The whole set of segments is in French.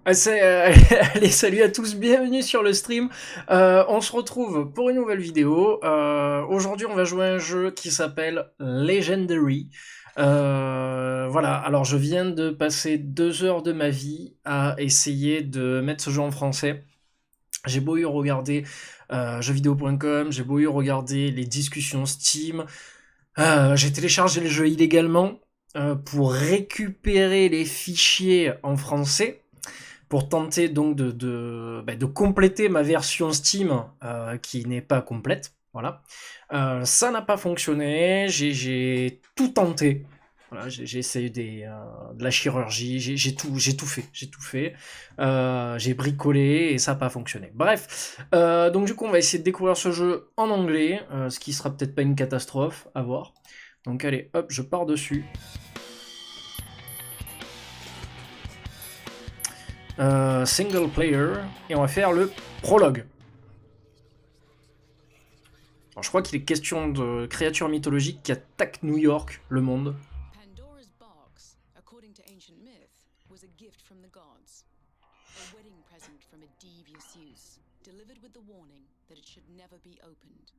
Allez, salut à tous, bienvenue sur le stream. On se retrouve pour une nouvelle vidéo. Aujourd'hui, on va jouer à un jeu qui s'appelle Legendary. Voilà, alors je viens de passer 2 heures de ma vie à essayer de mettre ce jeu en français. J'ai beau y regarder jeuxvideo.com, j'ai beau y regarder les discussions Steam. J'ai téléchargé le jeu illégalement pour récupérer les fichiers en français pour tenter donc de compléter ma version Steam qui n'est pas complète. Voilà. Ça n'a pas fonctionné, j'ai tout tenté. Voilà, j'ai essayé de la chirurgie, j'ai tout fait. J'ai bricolé et ça n'a pas fonctionné. Bref, donc du coup on va essayer de découvrir ce jeu en anglais, ce qui sera peut-être pas une catastrophe, à voir. Donc allez, hop, je pars dessus. Single player, et on va faire le prologue. Alors, je crois qu'il est question de créatures mythologiques qui attaquent New York, le monde. Pandora's box, according to ancient myth, was a gift from the gods. A wedding present from a devious use, delivered with the warning that it should never be opened.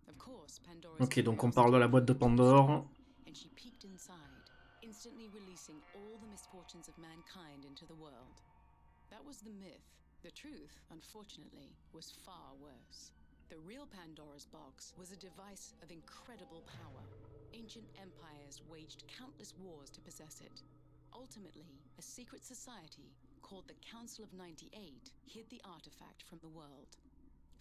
Of course, Pandora's Ok, donc on parle de la boîte de Pandore. and she peeked inside, instantly releasing all the misfortunes of mankind into the world. That was the myth. The truth, unfortunately, was far worse. The real Pandora's box was a device of incredible power. Ancient empires waged countless wars to possess it. Ultimately, a secret society called the Council of 98 hid the artifact from the world.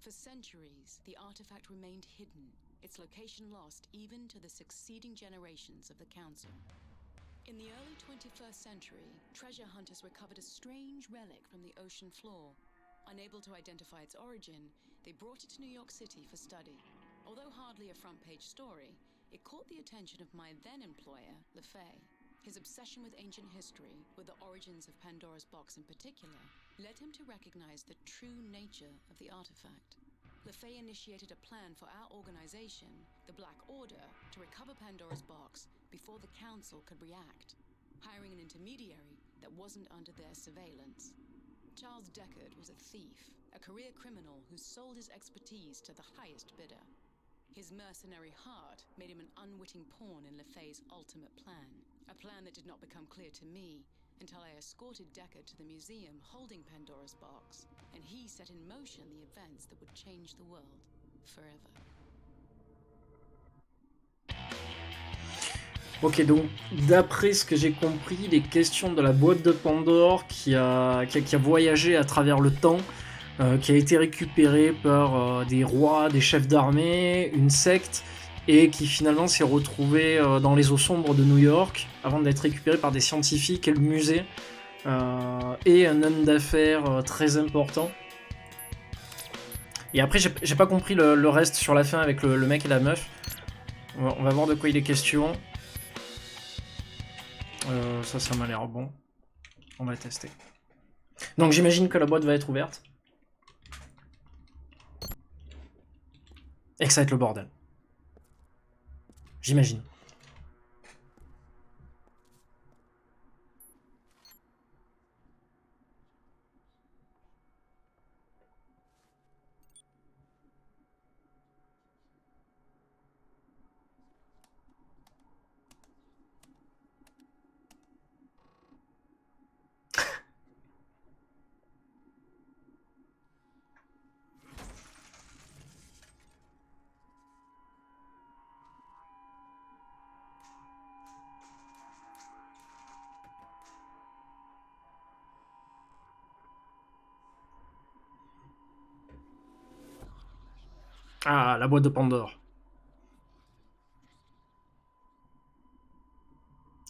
For centuries, the artifact remained hidden, its location lost even to the succeeding generations of the Council. In the early 21st century, treasure hunters recovered a strange relic from the ocean floor. Unable to identify its origin, they brought it to New York City for study. Although hardly a front-page story, it caught the attention of my then-employer, LeFay. His obsession with ancient history, with the origins of Pandora's box in particular, led him to recognize the true nature of the artifact. LeFay initiated a plan for our organization, the Black Order, to recover Pandora's box before the Council could react, hiring an intermediary that wasn't under their surveillance. Charles Deckard was a thief, a career criminal who sold his expertise to the highest bidder. His mercenary heart made him an unwitting pawn in LeFay's ultimate plan, a plan that did not become clear to me until I escorted Deckard to the museum holding Pandora's box, and he set in motion the events that would change the world forever. Ok, donc d'après ce que j'ai compris, les questions de la boîte de Pandore qui a voyagé à travers le temps, qui a été récupérée par des rois, des chefs d'armée, une secte, et qui finalement s'est retrouvée dans les eaux sombres de New York, avant d'être récupérée par des scientifiques et le musée, et un homme d'affaires très important. Et après, j'ai pas compris le reste sur la fin avec le mec et la meuf. On va voir de quoi il est question. Ça m'a l'air bon. On va tester. Donc j'imagine que la boîte va être ouverte. Et que ça va être le bordel. J'imagine. Ah, la boîte de Pandore.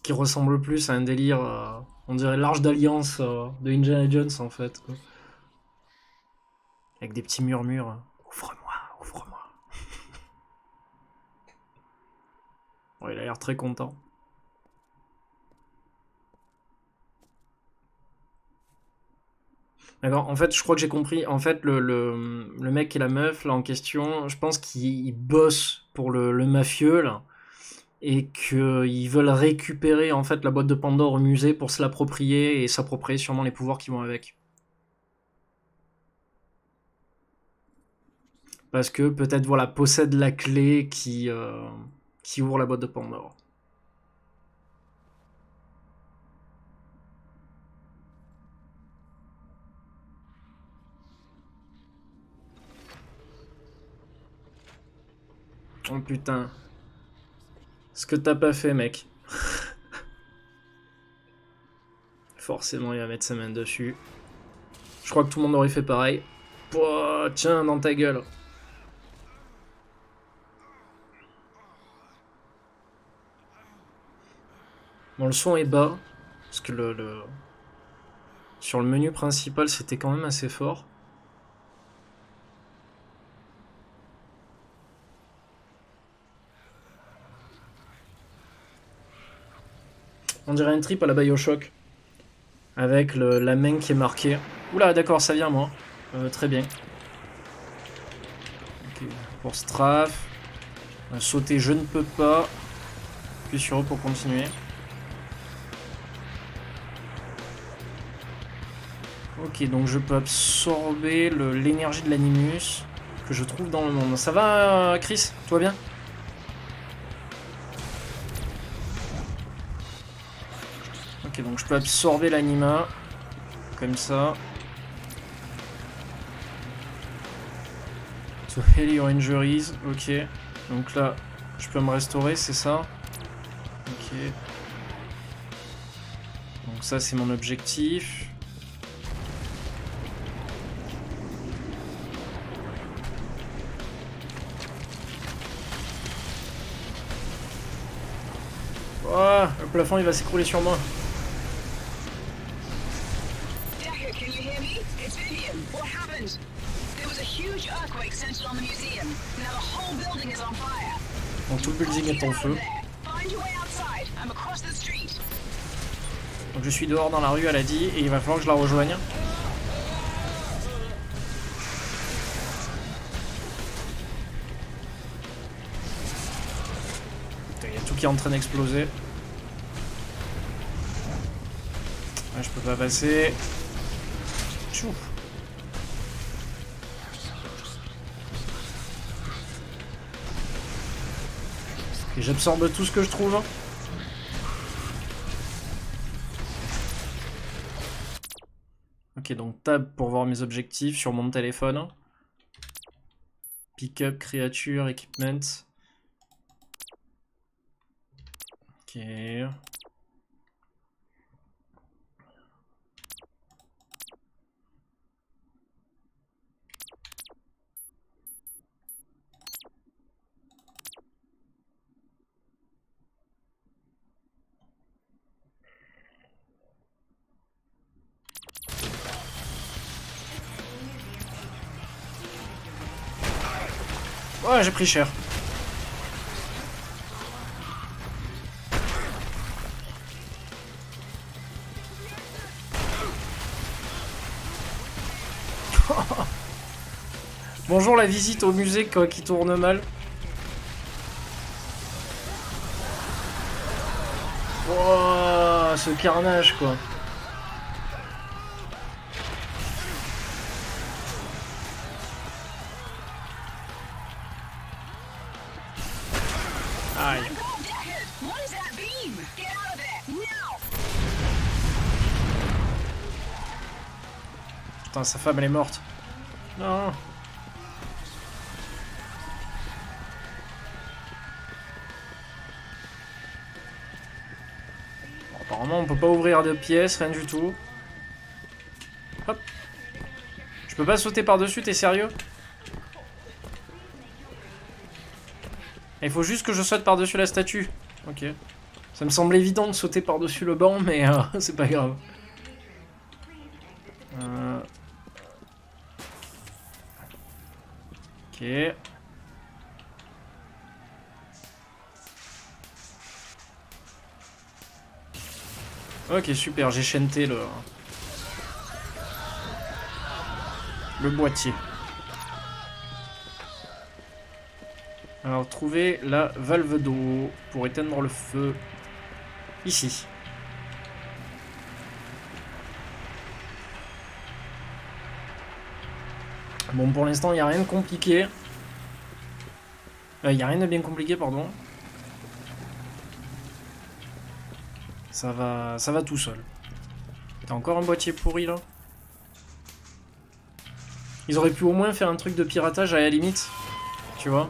Qui ressemble plus à un délire, on dirait l'Arche d'Alliance de Indiana Jones en fait. Quoi. Avec des petits murmures. Ouvre-moi, ouvre-moi. Bon, il a l'air très content. D'accord, en fait, je crois que j'ai compris. En fait, le mec et la meuf, là, en question, je pense qu'ils bossent pour le mafieux, là. et qu'ils veulent récupérer en fait la boîte de Pandore au musée pour se l'approprier et s'approprier sûrement les pouvoirs qui vont avec. Parce que peut-être voilà possède la clé qui ouvre la boîte de Pandore. Oh putain. Ce que t'as pas fait, mec. Forcément, il va mettre sa main dessus. Je crois que tout le monde aurait fait pareil. Pouah, tiens, dans ta gueule. Bon, le son est bas. Parce que sur le menu principal, c'était quand même assez fort. On dirait un trip à la Bioshock. Avec la main qui est marquée. Oula, d'accord, ça vient, moi. Très bien. Okay. Pour Strafe. Sauter, je ne peux pas. Puis sur eux pour continuer. Ok, donc je peux absorber l'énergie de l'animus que je trouve dans le monde. Ça va, Chris? Toi bien? Ok, donc je peux absorber l'anima. Comme ça. To heal your injuries. Ok. Donc là, je peux me restaurer, c'est ça? Ok. Donc ça, c'est mon objectif. Oh, le plafond il va s'écrouler sur moi. Donc tout le building est en feu. Donc je suis dehors dans la rue, elle a dit, et il va falloir que je la rejoigne. Il y a tout qui est en train d'exploser. Ah, je peux pas passer. Tchou. Et j'absorbe tout ce que je trouve. Ok, donc tab pour voir mes objectifs sur mon téléphone. Pick-up, créature, equipment. Ok. Ouais, j'ai pris cher. Bonjour la visite au musée qui tourne mal. Wow, ce carnage quoi. Aïe. Putain, sa femme elle est morte. Non. Bon, apparemment on peut pas ouvrir de pièces, rien du tout. Hop. Je peux pas sauter par-dessus, t'es sérieux? Il faut juste que je saute par-dessus la statue. Ok. Ça me semble évident de sauter par-dessus le banc, mais c'est pas grave. Ok. Ok, super, j'ai chanté le boîtier. Alors, trouver la valve d'eau pour éteindre le feu. Ici. Bon, pour l'instant, il n'y a rien de compliqué. Il n'y a rien de bien compliqué, pardon. Ça va tout seul. T'as encore un boîtier pourri, là? Ils auraient pu au moins faire un truc de piratage à la limite. Tu vois?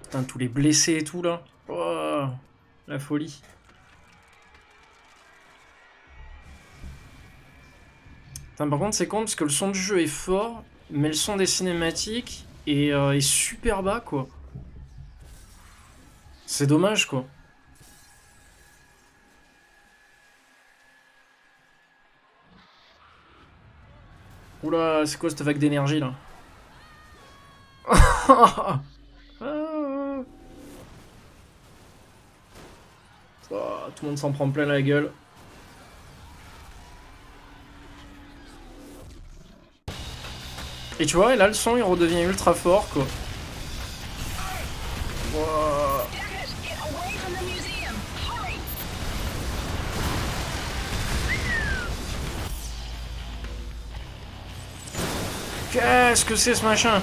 Putain, tous les blessés et tout, là. Oh, la folie. Putain, par contre, c'est con parce que le son du jeu est fort, mais le son des cinématiques est super bas, quoi. C'est dommage, quoi. Oula, c'est quoi cette vague d'énergie, là? Ah. Oh, tout le monde s'en prend plein la gueule. Et tu vois, et là, le son, il redevient ultra fort, quoi. Wow. Qu'est-ce que c'est ce machin?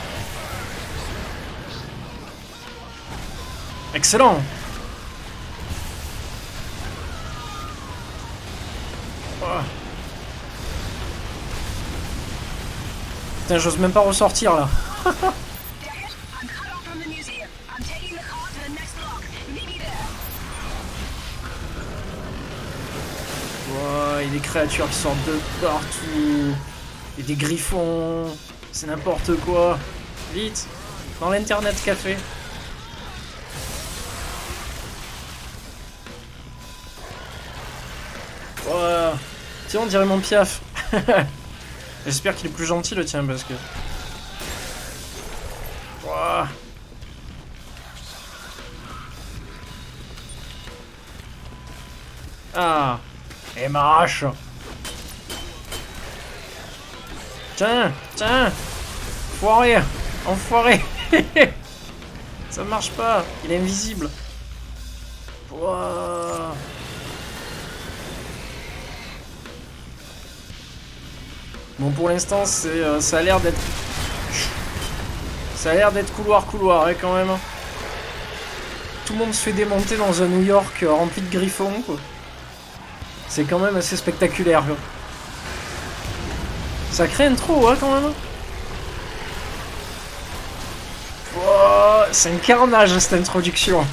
Excellent. Oh. Putain, j'ose même pas ressortir là. Oh, il y a des créatures qui sortent de partout. Il y a des griffons. C'est n'importe quoi. Vite, dans l'internet café. Oh. Tiens, on dirait mon Piaf. J'espère qu'il est plus gentil le tien parce que... Oh. Ah. Et ma hache. Tiens, tiens. Foiré. Enfoiré. Ça marche pas. Il est invisible. Wow. Bon, pour l'instant, ça a l'air d'être... Ça a l'air d'être couloir, hein, quand même. Tout le monde se fait démonter dans un New York rempli de griffons, quoi. C'est quand même assez spectaculaire, quoi. Ça crée une trop, hein, quand même. Oh, c'est un carnage, cette introduction.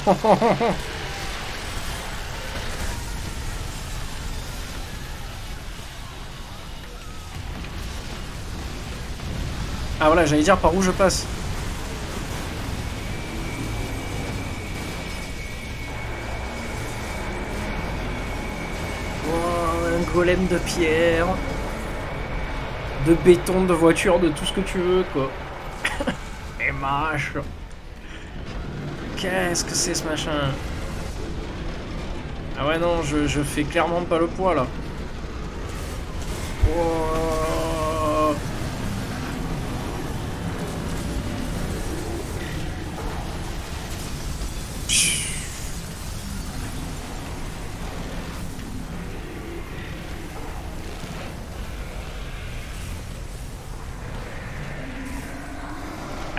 Ah voilà, j'allais dire par où je passe. Oh, un golem de pierre, de béton, de voiture, de tout ce que tu veux, quoi. Et mâche. Qu'est-ce que c'est ce machin? Ah ouais non, je fais clairement pas le poids là. Oh.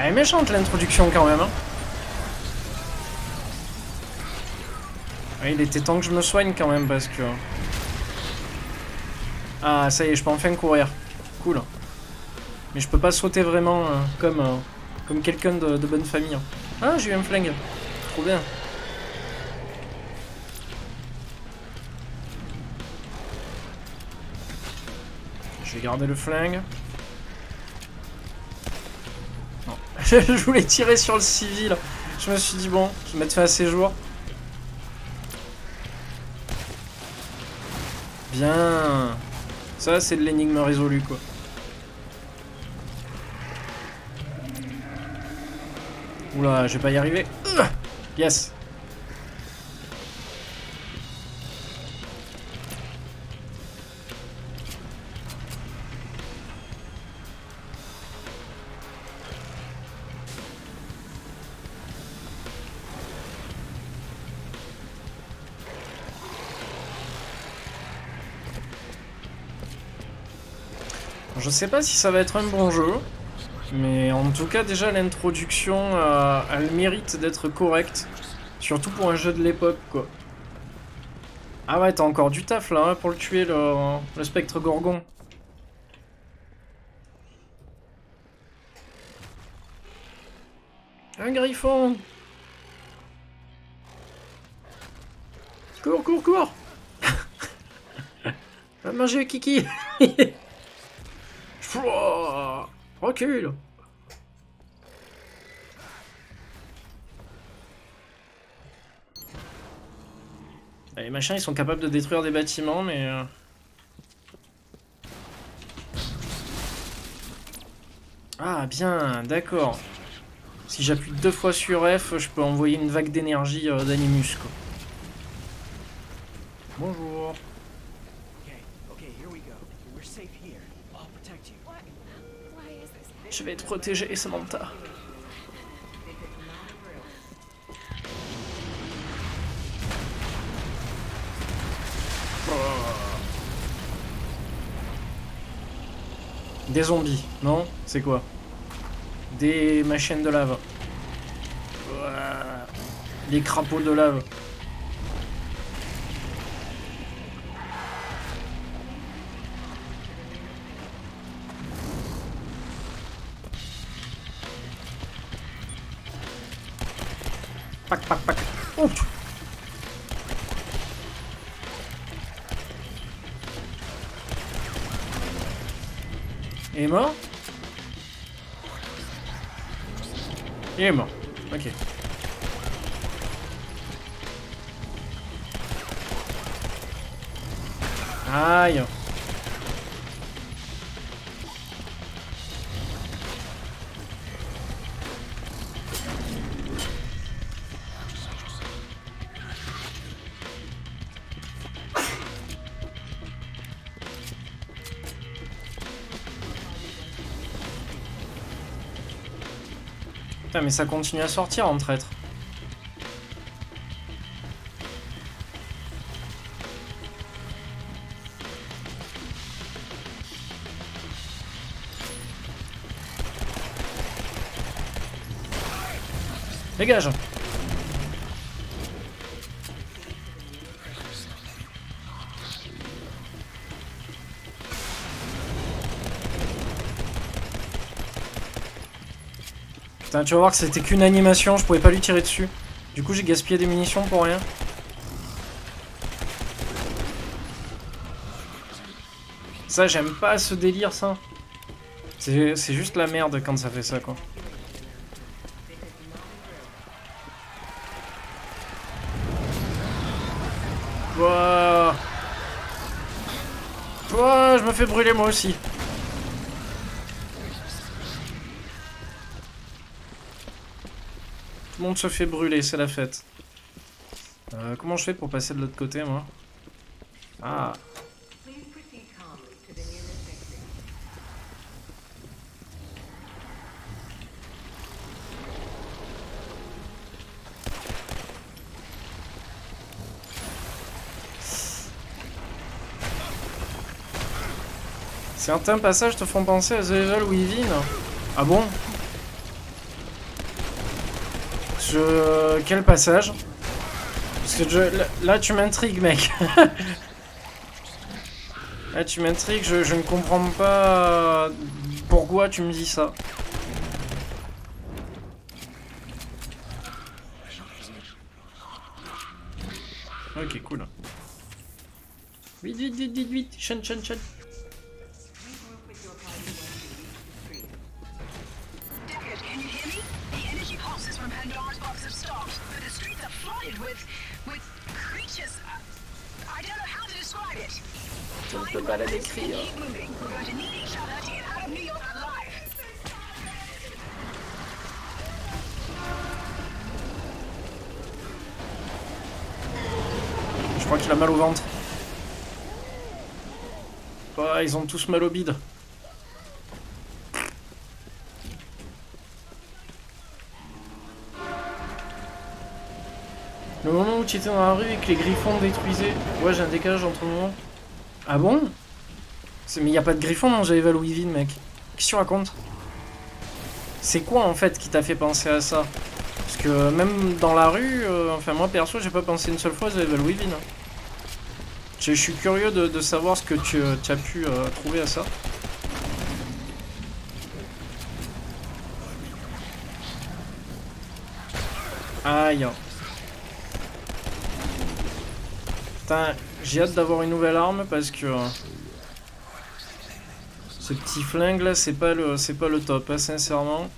Elle est méchante l'introduction quand même. Hein. Ouais, il était temps que je me soigne quand même parce que... Ah ça y est, je peux enfin courir. Cool. Mais je peux pas sauter vraiment comme quelqu'un de bonne famille. Ah, j'ai eu un flingue. Trop bien. Je vais garder le flingue. Non. Je voulais tirer sur le civil. Je me suis dit bon, je vais mettre fin à ces jours. Bien. Ça, c'est de l'énigme résolue, quoi. Oula, je vais pas y arriver. Yes. Je sais pas si ça va être un bon jeu, mais en tout cas déjà l'introduction, elle mérite d'être correcte. Surtout pour un jeu de l'époque, quoi. Ah ouais, t'as encore du taf là, hein, pour le tuer, le spectre gorgon. Un griffon! Cours, cours, cours! Va manger Kiki! Recule! Les machins, ils sont capables de détruire des bâtiments, mais... Ah, bien, d'accord. Si j'appuie 2 fois sur F, je peux envoyer une vague d'énergie d'Animus, quoi. Bonjour. Je vais te protéger, Samantha. Des zombies, non? C'est quoi? Des machines de lave. Des crapauds de lave. Pac, pac, pac. Ouf. Il est mort? Il est mort. Ok. Aïe. Putain, mais ça continue à sortir en traître. Dégage. Putain, tu vas voir que c'était qu'une animation, je pouvais pas lui tirer dessus. Du coup, j'ai gaspillé des munitions pour rien. Ça, j'aime pas ce délire, ça. C'est juste la merde quand ça fait ça, quoi. Wouah. Wouah, je me fais brûler moi aussi. Tout le monde se fait brûler, c'est la fête. Comment je fais pour passer de l'autre côté, moi? Ah. Certains passages te font penser à The Evil Within. Ah bon? Quel passage? Parce que là tu m'intrigues, mec. Là tu m'intrigues, je ne comprends pas pourquoi tu me dis ça. Ok, cool. Vite, vite, vite, vite, vite. Chen, chen, chen. Je ne peux pas la décrire. Je crois qu'il a mal au ventre. Oh, ils ont tous mal au bide. Le moment où tu étais dans la rue et que les griffons détruisaient... Ouais, j'ai un décalage entre le moment. Ah bon? Mais y a pas de griffon dans Evil Within, mec. Qu'est-ce que tu racontes? C'est quoi en fait qui t'a fait penser à ça? Parce que même dans la rue, enfin moi perso, j'ai pas pensé une seule fois à Evil Within. Hein. Je suis curieux de savoir ce que tu as pu trouver à ça. Aïe. Putain, j'ai hâte d'avoir une nouvelle arme parce que ce petit flingue là, c'est pas le top, hein, sincèrement.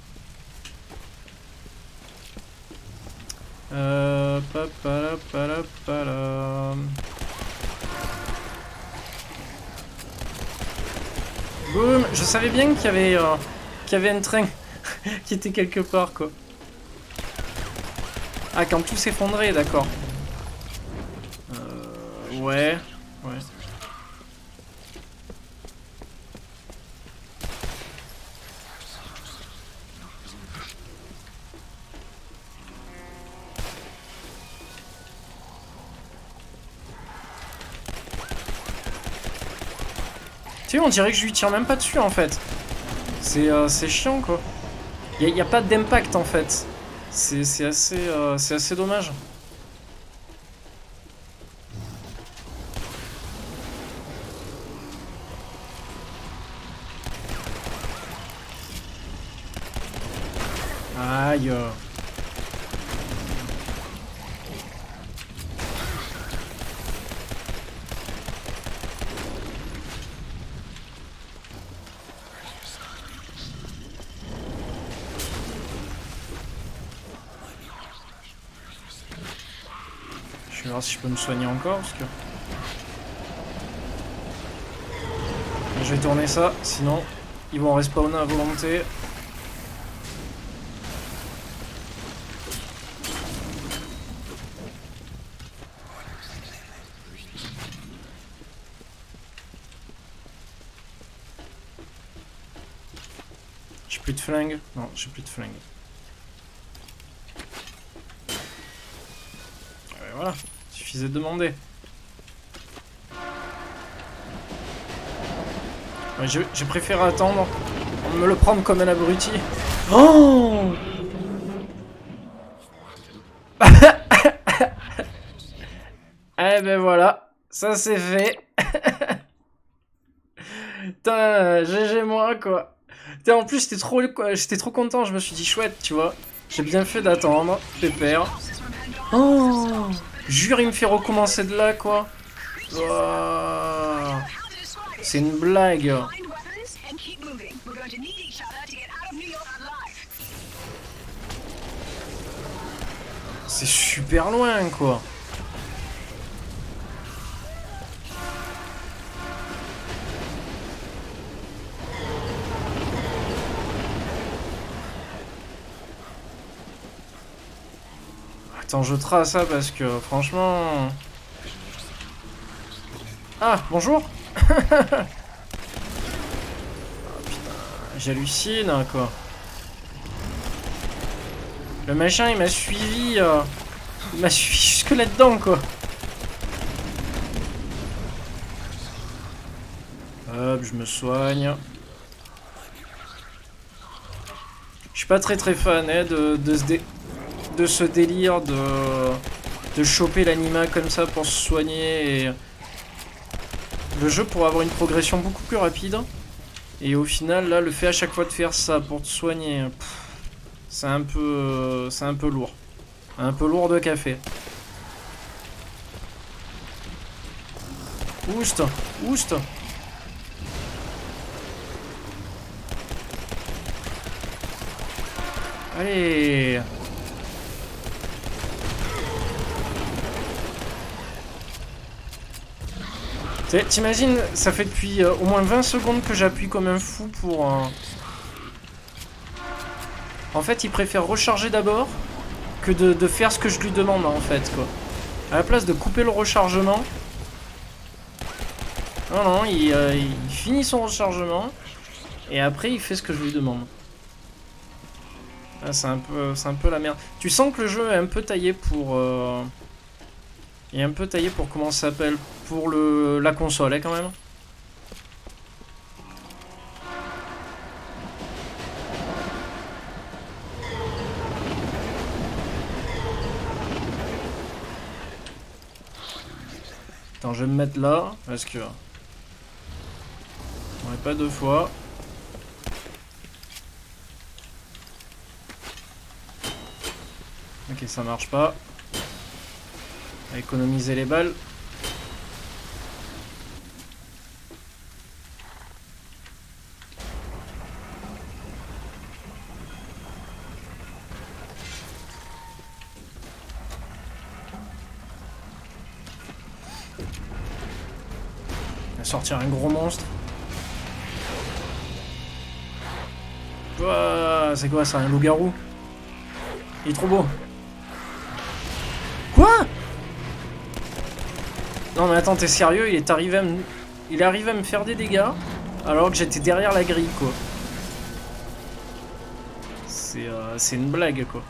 Boum, je savais bien qu'il y avait un train qui était quelque part quoi. Ah, quand tout s'effondrait, d'accord. Ouais, ouais. Tu sais, on dirait que je lui tire même pas dessus en fait. C'est chiant quoi. Y a pas d'impact en fait. C'est assez dommage. Aïe. Je vais voir si je peux me soigner encore parce que... Je vais tourner ça, sinon ils vont respawner à volonté. J'ai plus de flingue. Non, j'ai plus de flingue. Et voilà, suffisait de demander. Ouais, j'ai préféré attendre. On me le prendre comme un abruti. Oh! Eh ben voilà, ça c'est fait. Putain, GG moi quoi. Putain, en plus j'étais trop content, je me suis dit chouette, tu vois. J'ai bien fait d'attendre, pépère. Oh! Jure, il me fait recommencer de là quoi. Wow. C'est une blague. C'est super loin quoi. Attends, je trace ça parce que franchement... Ah, bonjour. Ah, putain, j'hallucine quoi. Le machin il m'a suivi... Il m'a suivi jusque là-dedans quoi. Hop, je me soigne. Je suis pas très fan hein, de ce délire de choper l'anima comme ça pour se soigner. Et le jeu pourrait avoir une progression beaucoup plus rapide. Et au final, là, le fait à chaque fois de faire ça pour te soigner, c'est un peu lourd. Un peu lourd de café. Oust, oust. Allez. T'imagines, ça fait depuis au moins 20 secondes que j'appuie comme un fou pour... En fait, il préfère recharger d'abord que de faire ce que je lui demande, en fait, quoi. À la place de couper le rechargement... Non, il finit son rechargement, et après, il fait ce que je lui demande. Ah, c'est un peu la merde. Tu sens que le jeu est un peu taillé pour... Il est un peu taillé pour comment ça s'appelle, pour la console, hein, quand même. Attends, je vais me mettre là, parce que... On n'est pas deux fois. Ok, ça marche pas. On va économiser les balles. On va sortir un gros monstre. Ouah, c'est quoi ça, un loup-garou? Il est trop beau. Quoi? Non mais attends, t'es sérieux? Il est arrivé à me faire des dégâts alors que j'étais derrière la grille, quoi. C'est une blague, quoi.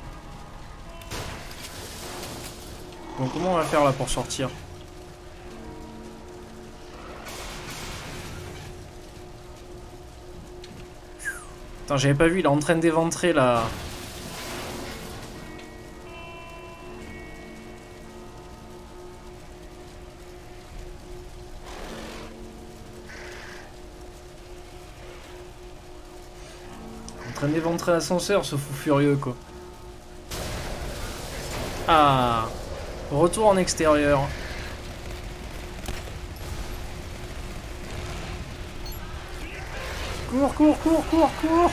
Bon, comment on va faire là pour sortir? Attends, j'avais pas vu, il est en train d'éventrer là. En train d'éventrer l'ascenseur, ce fou furieux, quoi. Ah, retour en extérieur. Cours, cours, cours, cours, cours.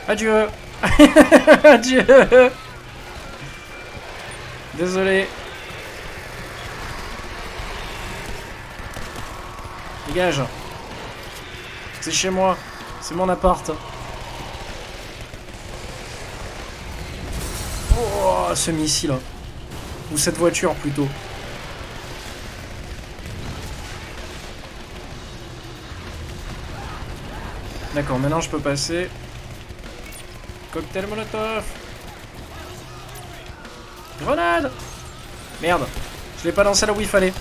Adieu. Adieu. Désolé. Dégage. C'est chez moi. C'est mon appart. Oh, ce missile. Ou cette voiture plutôt. D'accord, maintenant je peux passer. Cocktail molotov. Grenade. Merde. Je l'ai pas lancé là où il fallait.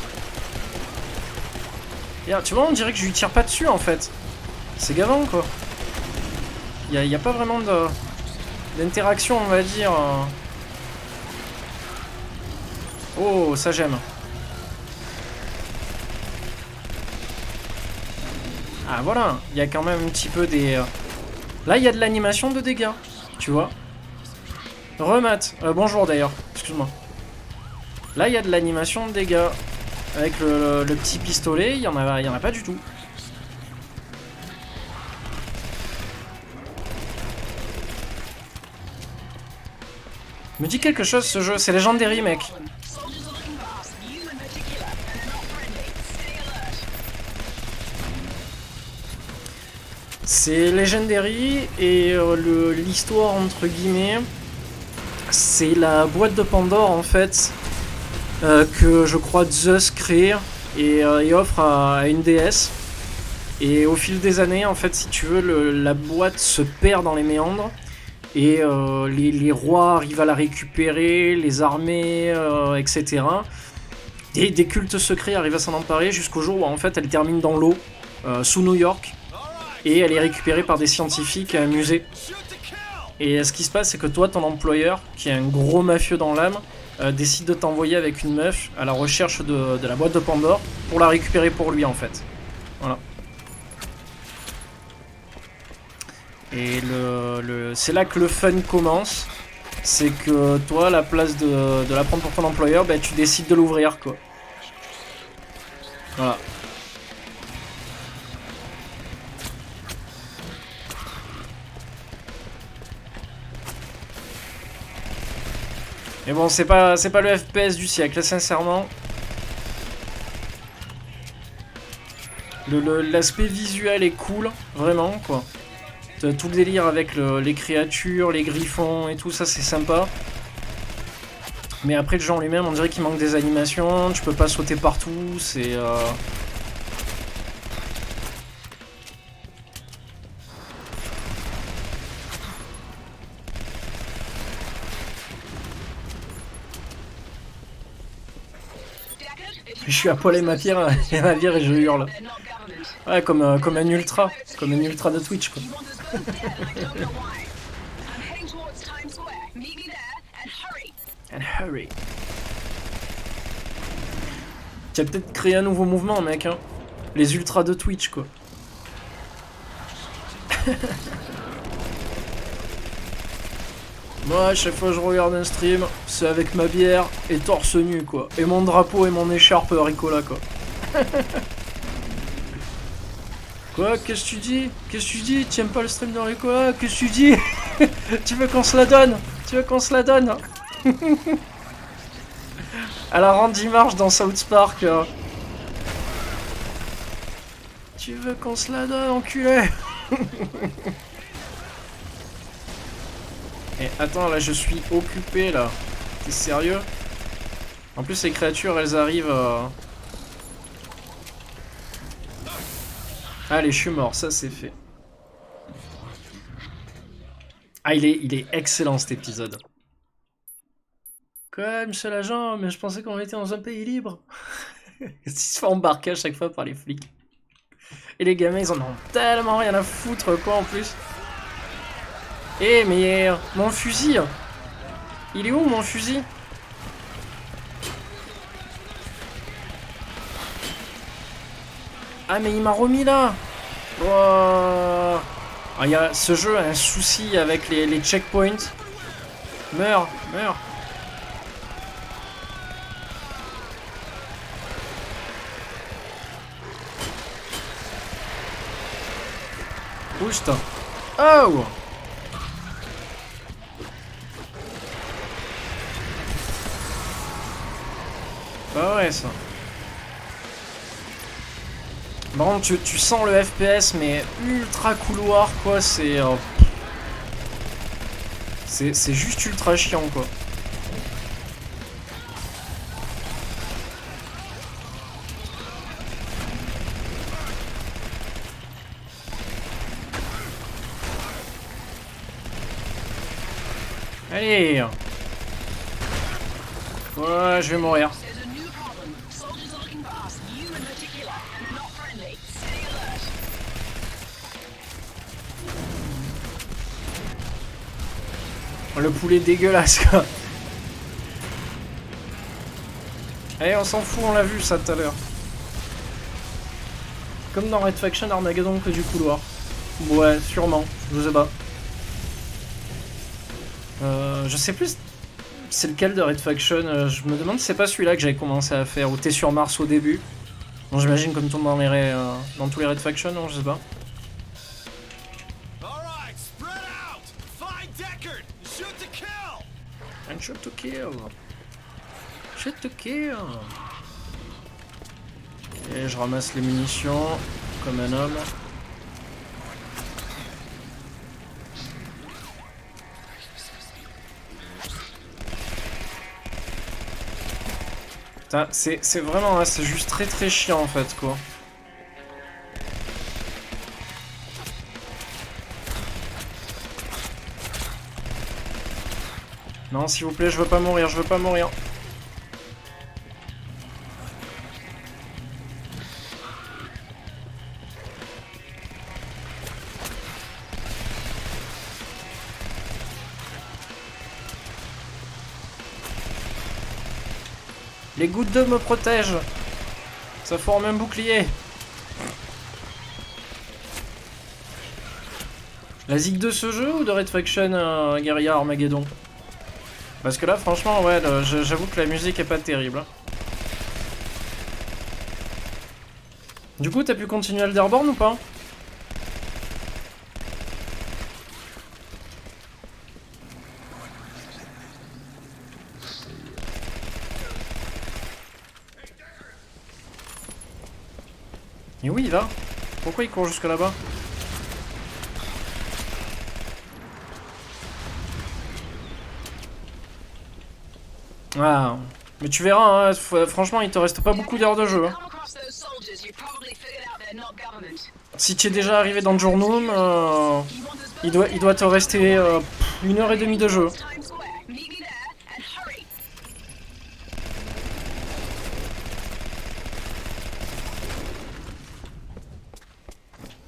Merde, tu vois, on dirait que je lui tire pas dessus en fait. C'est gavant quoi. Y a pas vraiment d'interaction, on va dire. Oh, ça j'aime. Ah voilà, il y a quand même un petit peu des... Là, il y a de l'animation de dégâts, tu vois. Remat. Bonjour d'ailleurs, excuse-moi. Là, il y a de l'animation de dégâts. Avec le petit pistolet, il y en a pas du tout. Me dit quelque chose ce jeu, c'est Legendary mec. C'est Legendary et l'histoire entre guillemets, c'est la boîte de Pandore en fait que je crois Zeus crée et offre à une déesse. Et au fil des années en fait si tu veux la boîte se perd dans les méandres. Et les rois arrivent à la récupérer, les armées, etc. Et des cultes secrets arrivent à s'en emparer jusqu'au jour où en fait elle termine dans l'eau, sous New York. Et elle est récupérée par des scientifiques à un musée. Et ce qui se passe, c'est que toi, ton employeur, qui est un gros mafieux dans l'âme, décide de t'envoyer avec une meuf à la recherche de la boîte de Pandore pour la récupérer pour lui en fait. Voilà. Et c'est là que le fun commence. C'est que toi, à la place de la prendre pour ton employeur, bah, tu décides de l'ouvrir quoi. Voilà. Mais bon, c'est pas le FPS du siècle, sincèrement. L'aspect visuel est cool, vraiment quoi. Tout le délire avec les créatures, les griffons et tout ça, c'est sympa. Mais après, le jeu en lui-même, on dirait qu'il manque des animations, tu peux pas sauter partout, c'est... Je suis à poil et ma pierre et je hurle. Ouais, comme un ultra. Comme un ultra de Twitch, quoi. And hurry. Tu as peut-être créé un nouveau mouvement, mec, hein. Les ultras de Twitch, quoi. Moi, à chaque fois que je regarde un stream, c'est avec ma bière et torse nu, quoi. Et mon drapeau et mon écharpe Ricola, quoi. Quoi? Qu'est-ce que tu dis? Qu'est-ce que tu dis? Tu aimes pas le stream de Ricola? Qu'est-ce que tu dis? Tu veux qu'on se la donne? Tu veux qu'on se la donne? À la Randy Marsh dans South Park. Tu veux qu'on se la donne, enculé? Et attends, là je suis occupé là. T'es sérieux? En plus les créatures elles arrivent. Allez, je suis mort, ça c'est fait. Ah, il est excellent cet épisode. Quoi, monsieur l'agent? Mais je pensais qu'on était dans un pays libre. Il se fait embarquer à chaque fois par les flics. Et les gamins ils en ont tellement rien à foutre quoi en plus. Eh mais mon fusil, il est où mon fusil? Ah mais il m'a remis là. Oh. Ah, ce jeu a un souci avec les checkpoints. Meurs, meurs. Bouge-toi. Oh. Bah ouais ça. Bon, tu sens le FPS mais ultra couloir quoi, c'est juste ultra chiant quoi. Allez. Ouais, je vais mourir. Le poulet dégueulasse quoi. Allez, on s'en fout, on l'a vu ça tout à l'heure. Comme dans Red Faction Armageddon que du couloir. Ouais, sûrement, je sais pas. Je sais plus c'est lequel de Red Faction. Je me demande si c'est pas celui-là que j'avais commencé à faire, où t'es sur Mars au début. Bon, j'imagine comme tout dans dans tous les Red Faction, non, je sais pas. And shoot to kill. Shoot to kill. Et je ramasse les munitions comme un homme. Putain, c'est vraiment, c'est juste très très chiant en fait quoi. Non, s'il vous plaît, je veux pas mourir, je veux pas mourir. Les gouttes d'eau me protègent. Ça forme un bouclier. La zig de ce jeu ou de Red Faction Guerrilla Armageddon? Parce que là, franchement, ouais, j'avoue que la musique est pas terrible. Du coup, t'as pu continuer Elderborn ou pas? Et oui, il va. Pourquoi il court jusque là-bas? Ah, mais tu verras, hein, franchement, il te reste pas beaucoup d'heures de jeu. Hein. Si tu es déjà arrivé dans Journum, il doit te rester 1h30 de jeu.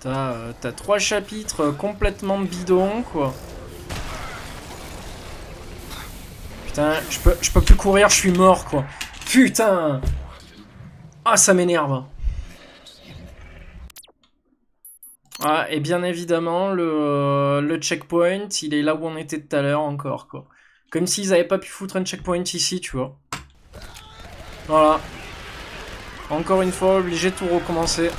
T'as 3 chapitres complètement bidons, quoi. Putain, je peux plus courir, je suis mort, quoi. Putain. Ah, ça m'énerve. Ah, et bien évidemment, le checkpoint, il est là où on était tout à l'heure encore, quoi. Comme s'ils avaient pas pu foutre un checkpoint ici, tu vois. Voilà. Encore une fois, obligé de tout recommencer.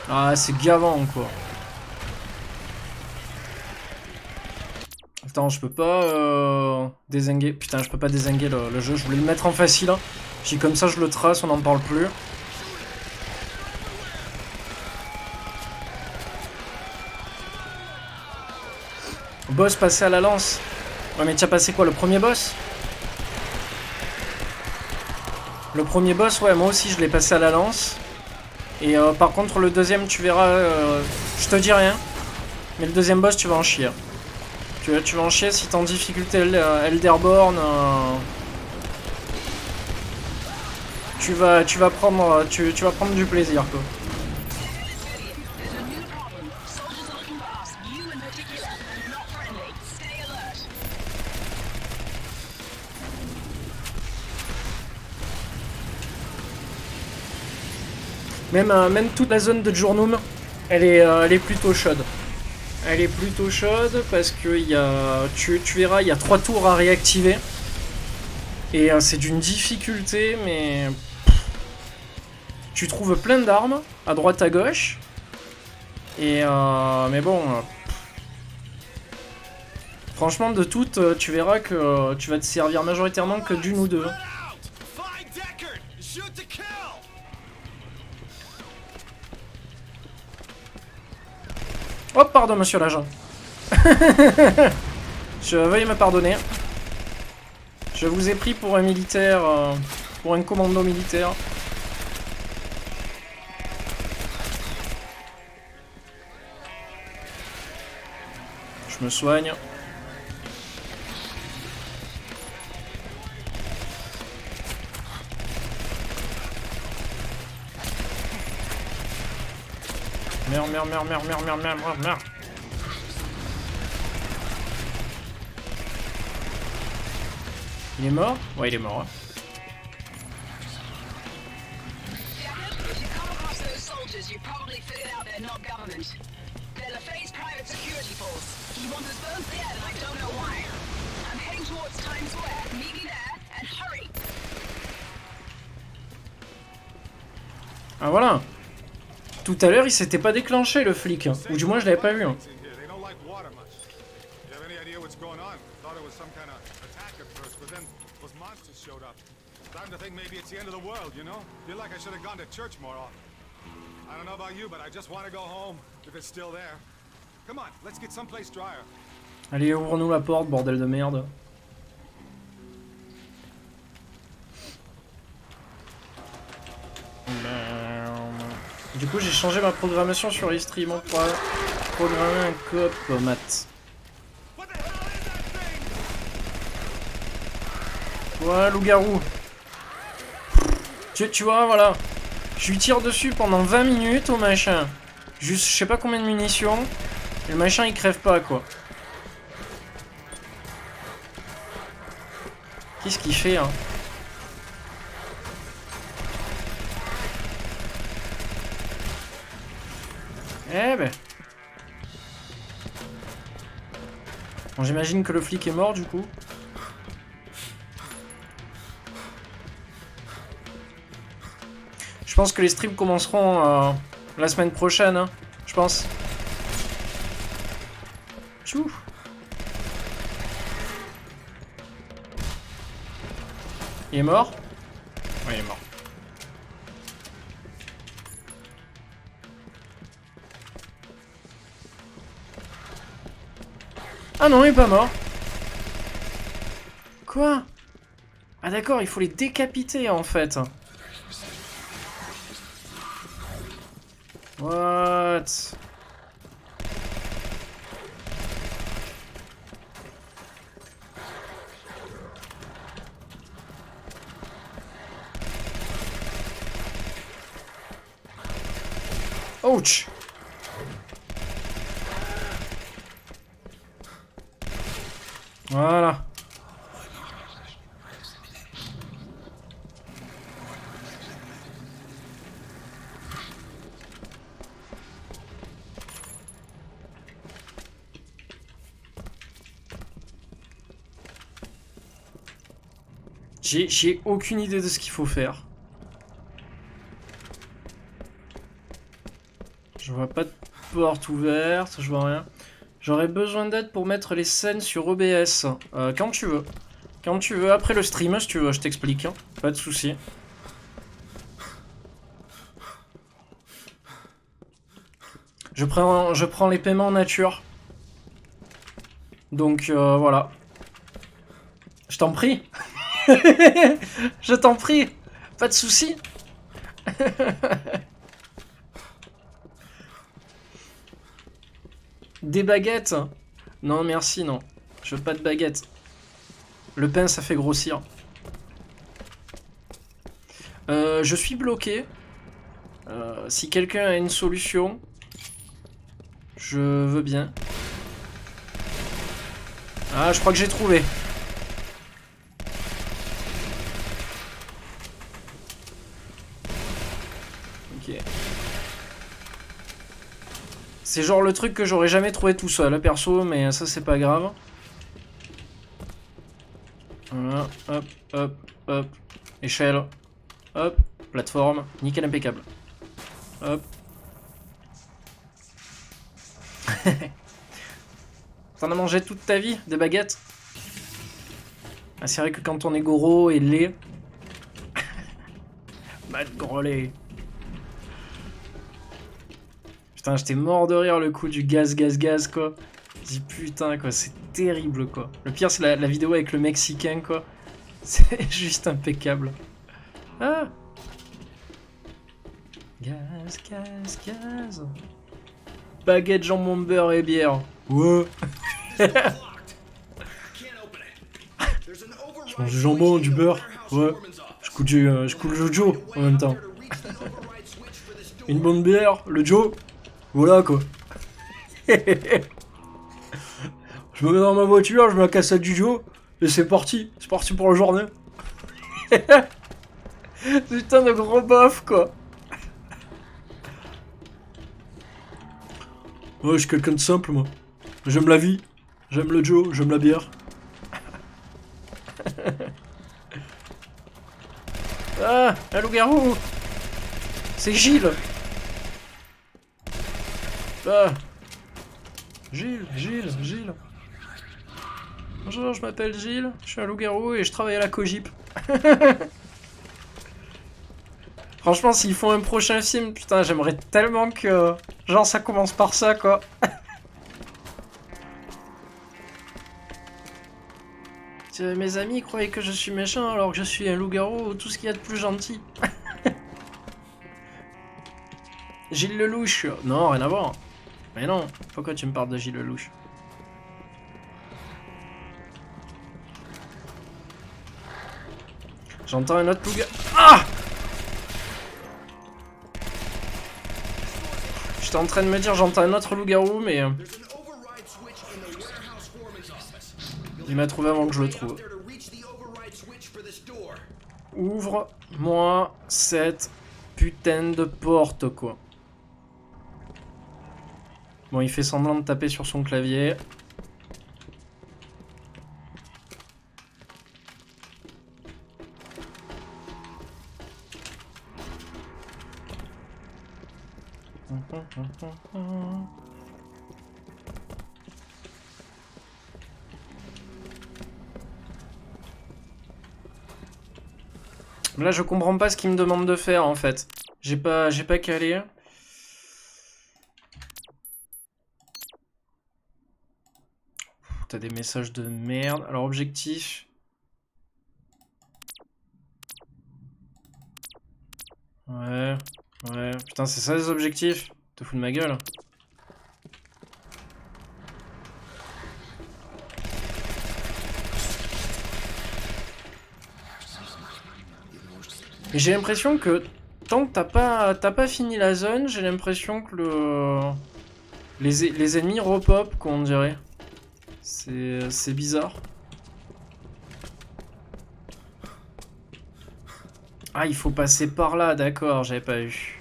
Ah, c'est gavant, quoi. Attends, je peux pas dézinguer. Putain, je peux pas dézinguer le jeu. Je voulais le mettre en facile. Puis comme ça, je le trace, on n'en parle plus. Boss passé à la lance. Ouais, mais tu as passé quoi, le premier boss? Le premier boss, ouais, moi aussi, je l'ai passé à la lance. Et par contre, le deuxième, tu verras... je te dis rien. Mais le deuxième boss, tu vas en chier. Tu vas en chier si t'es en difficulté Elderborn. Tu vas prendre du plaisir, quoi. Même toute la zone de Journum, elle est plutôt chaude. Elle est plutôt chaude parce que tu verras, il y a 3 tours à réactiver. Et c'est d'une difficulté, mais... Tu trouves plein d'armes, à droite à gauche. Et mais bon... franchement, de toutes, tu verras que tu vas te servir majoritairement que d'une ou deux. Oh, pardon, monsieur l'agent. Veuillez me pardonner. Je vous ai pris pour un militaire, pour un commando militaire. Je me soigne. Merde. Il est mort? Ouais, il est mort. Ah voilà. Tout à l'heure, il s'était pas déclenché le flic, ou du moins je l'avais pas vu. Allez, ouvre-nous la porte, bordel de merde. Du coup, j'ai changé ma programmation sur les streams pour programmer un coop, Matt. Voilà, loup-garou. Tu vois, voilà. Je lui tire dessus pendant 20 minutes au machin. Juste, je sais pas combien de munitions. Et le machin, il crève pas, quoi. Qu'est-ce qu'il fait, hein? Eh ben. Bon, j'imagine que le flic est mort, du coup. Je pense que les streams commenceront la semaine prochaine, hein, je pense. Tchou. Il est mort? Ouais, il est mort. Ah non, il est pas mort. Quoi? Ah d'accord, il faut les décapiter en fait. What? Ouch! Voilà. J'ai aucune idée de ce qu'il faut faire. Je vois pas de porte ouverte, je vois rien. J'aurais besoin d'aide pour mettre les scènes sur OBS. Quand tu veux. Quand tu veux, après le stream, si tu veux, je t'explique. Hein. Pas de soucis. Je prends les paiements en nature. Donc voilà. Je t'en prie. Je t'en prie. Pas de soucis. Des baguettes? Non, merci, non. Je veux pas de baguettes. Le pain, ça fait grossir. Je suis bloqué. Si quelqu'un a une solution, je veux bien. Ah, je crois que j'ai trouvé. Ok. C'est genre le truc que j'aurais jamais trouvé tout seul, perso, mais ça c'est pas grave. Voilà, hop, hop, hop. Échelle. Hop, plateforme. Nickel, impeccable. Hop. T'en as mangé toute ta vie, des baguettes? Ah, c'est vrai que quand on est gros et laid... Bah, gros lait. Putain, j'étais mort de rire le coup du gaz, quoi. Je dis putain, quoi, c'est terrible, quoi. Le pire, c'est la vidéo avec le Mexicain, quoi. C'est juste impeccable. Ah! Gaz. Baguette, jambon, beurre et bière. Ouais. Je mange du jambon, du beurre. Ouais. Je coule le Jojo en même temps. Une bonne bière, le Joe. Voilà quoi. Je me mets dans ma voiture, je mets la cassette du Joe. Et c'est parti. C'est parti pour la journée. Putain de gros bof quoi. Ouais, je suis quelqu'un de simple moi. J'aime la vie. J'aime le Joe, j'aime la bière. Ah, un loup-garou. C'est Gilles. Ah. Gilles. Bonjour, je m'appelle Gilles, je suis un loup-garou et je travaille à la Cogip. Franchement, s'ils font un prochain film, putain, j'aimerais tellement que... Genre, ça commence par ça, quoi. Mes amis croyaient que je suis méchant alors que je suis un loup-garou, tout ce qu'il y a de plus gentil. Gilles Lelouch. Non, rien à voir. Mais non, pourquoi tu me parles de Gilles Lelouch? J'entends un autre loup-garou. Ah! J'étais en train de me dire j'entends un autre loup-garou, mais... Il m'a trouvé avant que je le trouve. Ouvre-moi cette putain de porte, quoi. Bon, il fait semblant de taper sur son clavier. Là, je comprends pas ce qu'il me demande de faire, en fait. J'ai pas calé. T'as des messages de merde. Alors, objectif... Ouais. Putain, c'est ça les objectifs? Te fous de ma gueule. Et j'ai l'impression que tant que t'as pas fini la zone, j'ai l'impression que les ennemis repop, quoi, on dirait. C'est bizarre. Ah, il faut passer par là, d'accord, j'avais pas vu.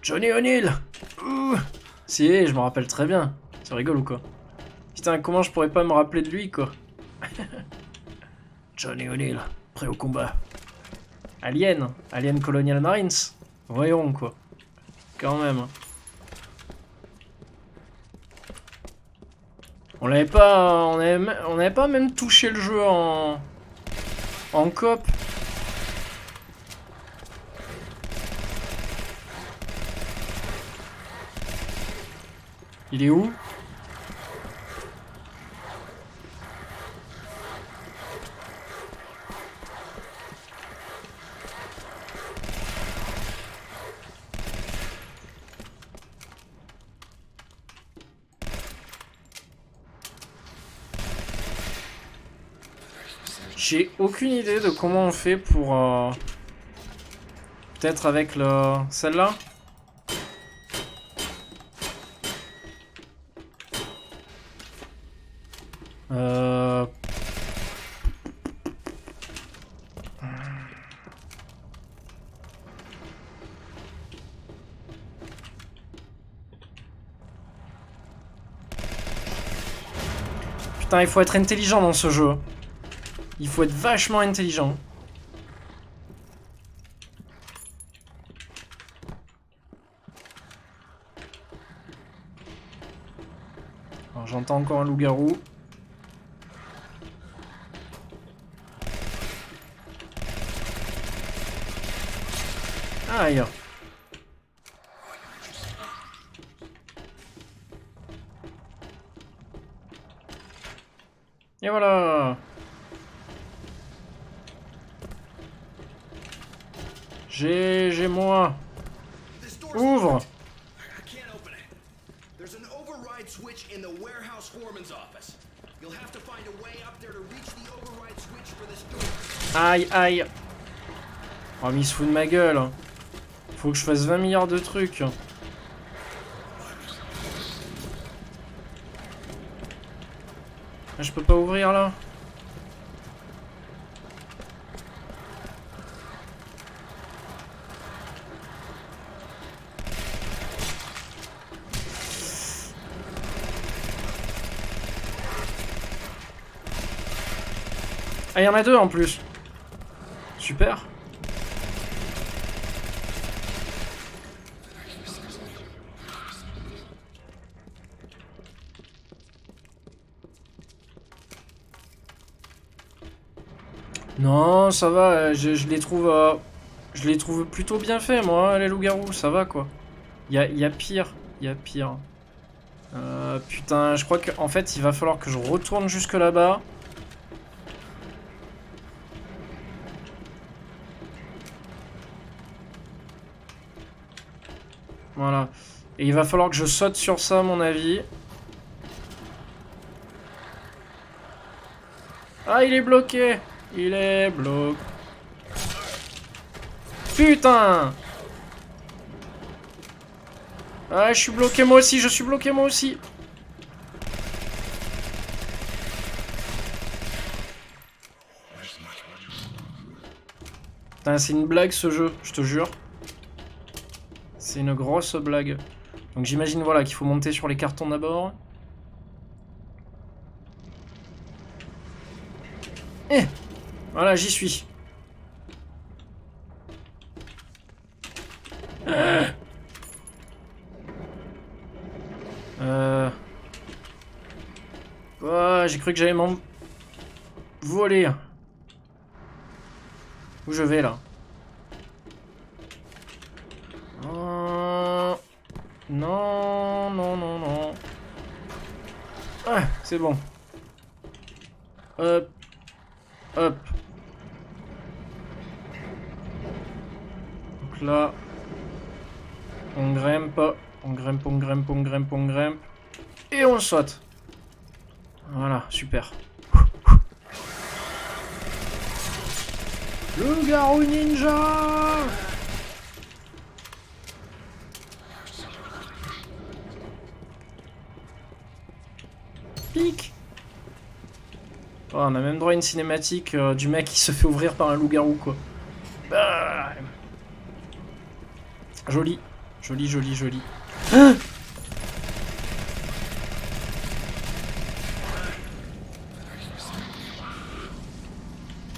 Johnny O'Neill. Si, je me rappelle très bien. Tu rigoles ou quoi? Putain, comment je pourrais pas me rappeler de lui, quoi? Johnny O'Neill, prêt au combat. Alien Colonial Marines. Voyons, quoi. Quand même. On avait pas même touché le jeu en coop. Il est où? J'ai aucune idée de comment on fait pour... Peut-être avec le... celle-là? Euh... Putain, il faut être intelligent dans ce jeu. Il faut être vachement intelligent. Alors j'entends encore un loup-garou. Aïe. Et voilà. J'ai moi. Ouvre. Aïe, aïe. Oh, mais il se fout de ma gueule. Faut que je fasse 20 milliards de trucs. Je peux pas ouvrir là. Ah, il y en a deux en plus. Super. Non, ça va, je les trouve... je les trouve plutôt bien faits, moi, les loups-garous, ça va, quoi. Il y a pire, il y a pire. Putain, je crois qu'en fait, il va falloir que je retourne jusque là-bas. Voilà. Et il va falloir que je saute sur ça, à mon avis. Ah, il est bloqué. Il est bloqué. Putain! Ah, je suis bloqué moi aussi, je suis bloqué moi aussi. Putain, c'est une blague ce jeu, je te jure. C'est une grosse blague. Donc j'imagine voilà qu'il faut monter sur les cartons d'abord. Eh! Voilà, j'y suis. Oh, j'ai cru que j'allais m'envoler. Où je vais là? Non, non, non, non. Ah, c'est bon. Hop. Hop. Donc là, on grimpe. On grimpe, on grimpe, on grimpe, on grimpe. Et on saute. Voilà, super. Le garou ninja! Pique! Oh, on a même droit à une cinématique du mec qui se fait ouvrir par un loup-garou, quoi. Bah... Joli. Joli, joli, joli. Ah,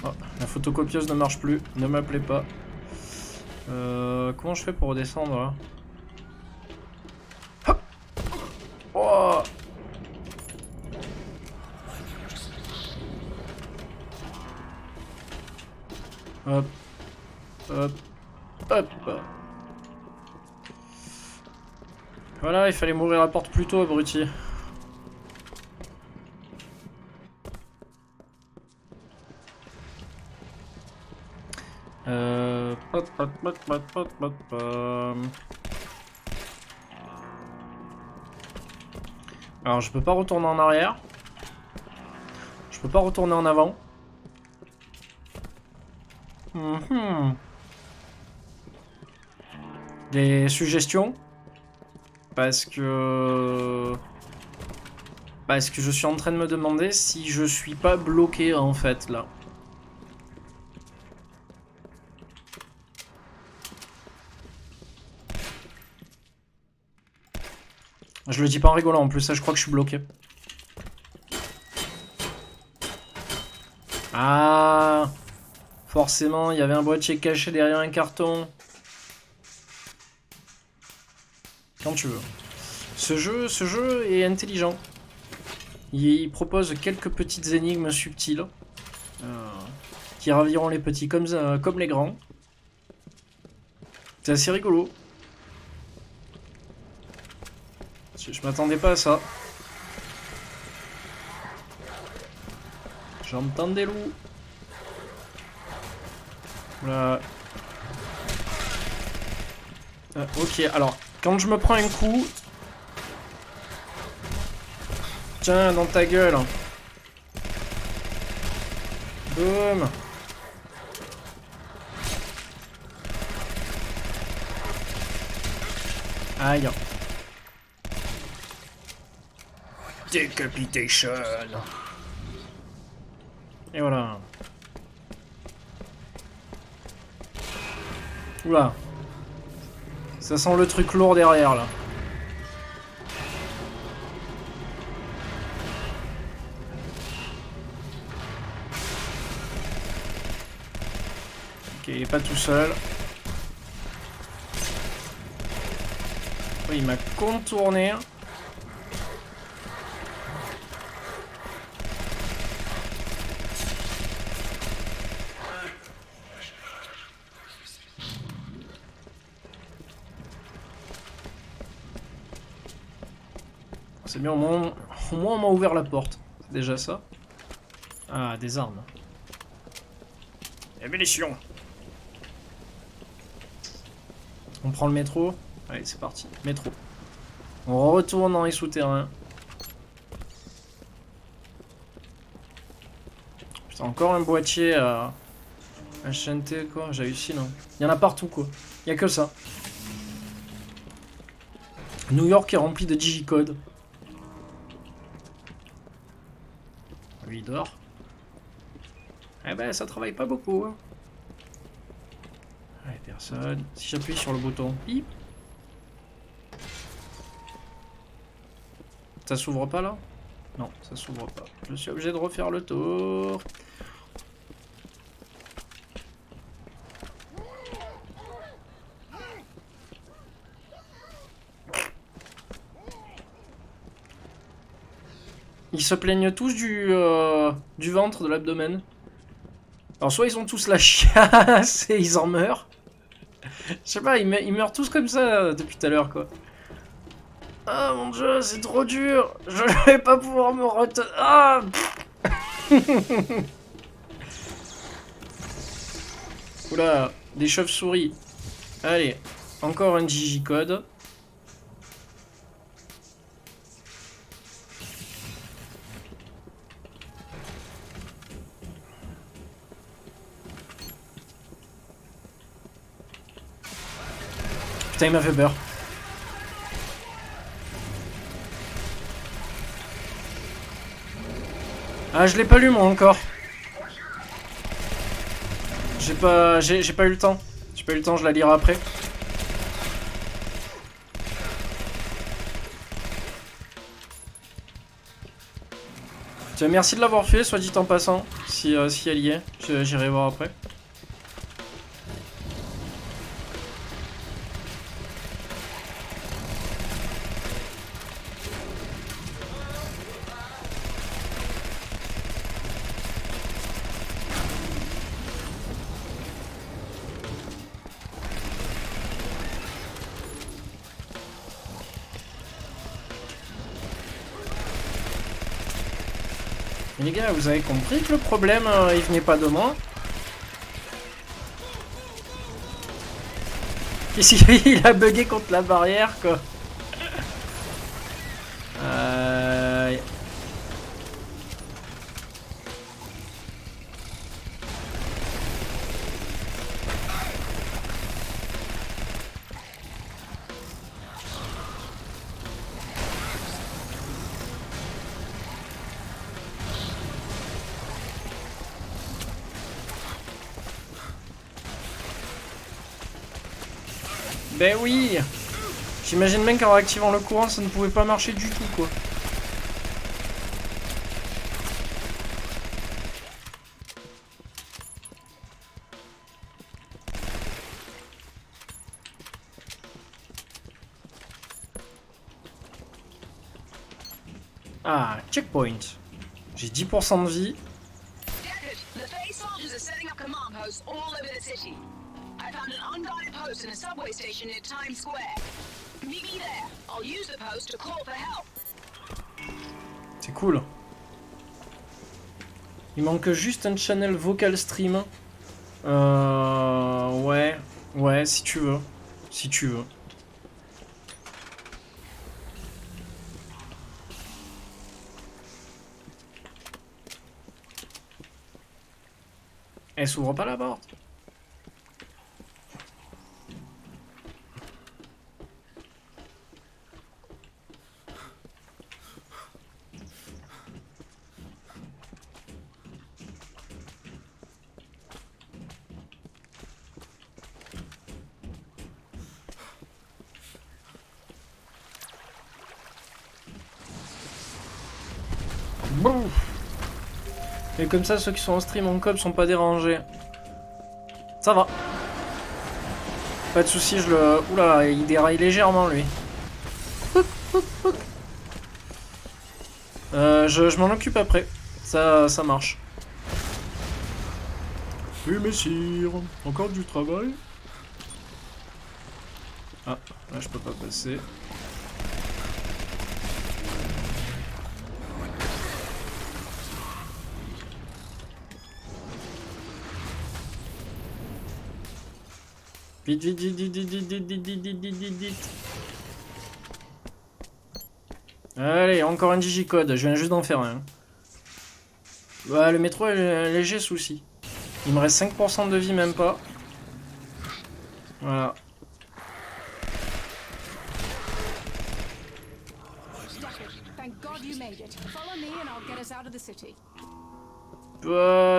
oh, la photocopieuse ne marche plus. Ne m'appelez pas. Comment je fais pour redescendre, là? Hop. Oh. Hop. Hop. Hop. Voilà, il fallait m'ouvrir la porte plus tôt, abruti. Alors, je peux pas retourner en arrière. Je peux pas retourner en avant. Des suggestions? Parce que je suis en train de me demander si je suis pas bloqué en fait là. Je le dis pas en rigolant en plus, ça je crois que je suis bloqué. Ah, forcément, il y avait un boîtier caché derrière un carton. Quand tu veux. Ce jeu est intelligent. Il propose quelques petites énigmes subtiles qui raviront les petits comme les grands. C'est assez rigolo. Je m'attendais pas à ça. J'entends des loups. Voilà. Ok, alors, quand je me prends un coup... Tiens, dans ta gueule. Boum. Aïe. Decapitation. Et voilà. Oula. Ça sent le truc lourd derrière là. Ok, il est pas tout seul. Oui, il m'a contourné. C'est bien, au moins on m'a ouvert la porte. C'est déjà ça. Ah, des armes. Et munitions. On prend le métro. Allez, c'est parti. Métro. On retourne dans les souterrains. Putain, encore un boîtier à chanter, quoi. J'ai réussi, non. Il y en a partout, quoi. Il y a que ça. New York est rempli de digicodes. Lui, il dort. Eh ben, ça travaille pas beaucoup. Hein. Allez, personne. Si j'appuie sur le bouton, bip. Ça s'ouvre pas là? Non, ça s'ouvre pas. Je suis obligé de refaire le tour. Ils se plaignent tous du ventre, de l'abdomen. Alors soit ils ont tous la chiasse et ils en meurent. Je sais pas, ils meurent tous comme ça depuis tout à l'heure quoi. Ah mon dieu, c'est trop dur. Je ne vais pas pouvoir me retenir. Ah. Oula, des chauves-souris. Allez, encore un digicode. Putain, il m'a fait peur. Ah, je l'ai pas lu moi encore. J'ai pas eu le temps. J'ai pas eu le temps, je la lirai après. Tiens, merci de l'avoir fait, soit dit en passant, si elle y est. J'irai voir après. Mais les gars, vous avez compris que le problème, il venait pas de moi? Ici, il a bugué contre la barrière, quoi. Ben oui. J'imagine même qu'en réactivant le courant, ça ne pouvait pas marcher du tout, quoi. Ah, checkpoint. J'ai 10% de vie. The Fae soldiers are setting up command posts all over the city. I found an unguarded post in a subway station near Times Square. Meet me there. I'll use the post to call for help. C'est cool. Il manque juste un channel vocal stream. Ouais. Ouais, si tu veux. Si tu veux. Elle s'ouvre pas la porte. Bon. Et comme ça, ceux qui sont en stream en coop sont pas dérangés. Ça va. Pas de soucis, je le... Oula, il déraille légèrement, lui. Je m'en occupe après. Ça marche. Oui, messire. Encore du travail. Ah, là, je peux pas passer. Vite, vite, vite, vite, vite, vite, vite, vite, vite, vite, vite, vite. Allez, encore un digicode, je viens juste d'en faire un. Bah, le métro est un léger souci. Il me reste 5% de vie, même pas. Voilà.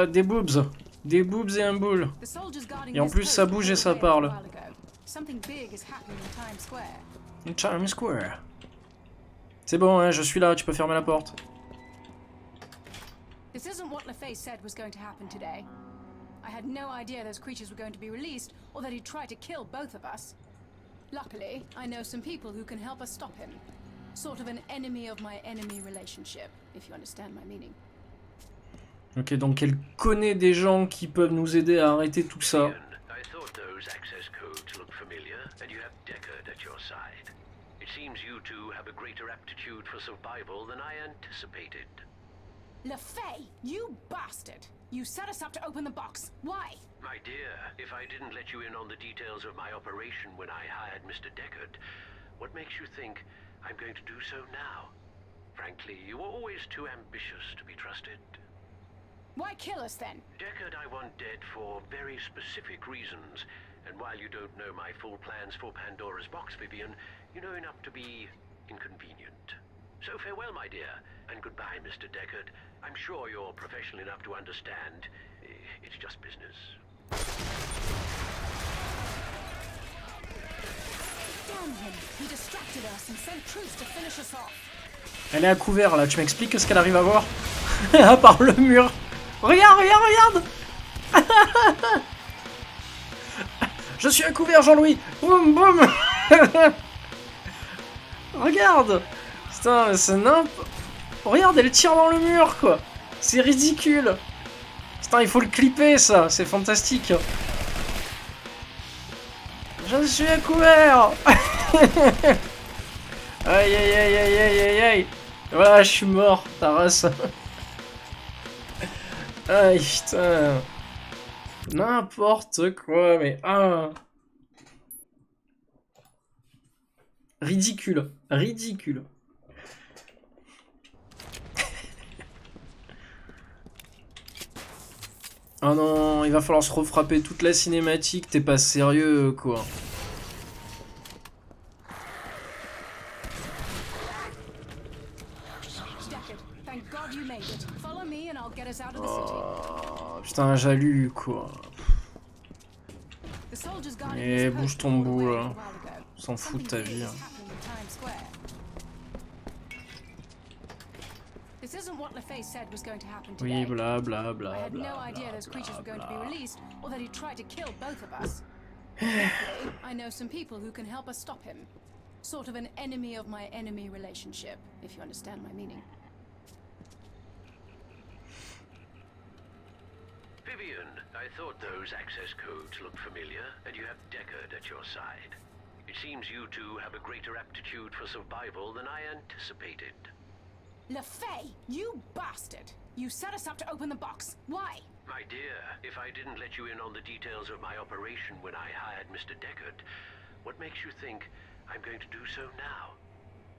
Des boobs. Des boobs et un boule. Et en plus, ça bouge et ça parle. Times Square. C'est bon, hein, je suis là, tu peux fermer la porte. This isn't what LaFay said was going to happen today. I had no idea those creatures were going to be released, or that he'd try to kill both of us. Luckily, I know some people who can help us stop him. Sort of an enemy of my enemy relationship, if you understand my meaning. Ok, donc elle connaît des gens qui peuvent nous aider à arrêter tout ça. I thought those access codes looked familiar, and you have Deckard at your side. It seems you two have a greater aptitude for survival than I anticipated. LaFay, you bastard! You set us up to open the box. Why? My dear, if I didn't let you in on the details of my operation when I hired Mr. Deckard, what makes you think I'm going to do so now? Frankly, you were always too ambitious to be trusted. Why kill us then? Deckard I want dead for very specific reasons, and while you don't know my full plans for Pandora's box, Vivian, you know enough to be inconvenient. So farewell, my dear, and goodbye, Mr. Deckard. I'm sure you're professional enough to understand. It's just business. Damn him! He distracted us and sent troops to finish us off. Elle est à couvert là, tu m'expliques ce qu'elle arrive à voir? À part le mur. Regarde, regarde, regarde. Je suis à couvert, Jean-Louis. Boum, boum. Regarde. Putain, c'est n'importe... Regarde, elle tire dans le mur, quoi. C'est ridicule. Putain, il faut le clipper, ça. C'est fantastique. Je suis à couvert. Aïe, aïe, aïe, aïe, aïe, aïe, aïe. Voilà, je suis mort, ta race. Aïe, putain. N'importe quoi, mais... Ah. Ridicule. Ridicule. Ah non, il va falloir se refrapper toute la cinématique, t'es pas sérieux, quoi. Oh, putain, j'allume, quoi. Et bouge ton bout, là. On s'en fout de ta vie. Hein. Oui, bla bla bla bla bla bla. I know some people who can help us stop him. Sort of an enemy of my enemy relationship, if you understand my meaning. Vivian, I thought those access codes looked familiar, and you have Deckard at your side. It seems you two have a greater aptitude for survival than I anticipated. LeFay, you bastard! You set us up to open the box. Why? My dear, if I didn't let you in on the details of my operation when I hired Mr. Deckard, what makes you think I'm going to do so now?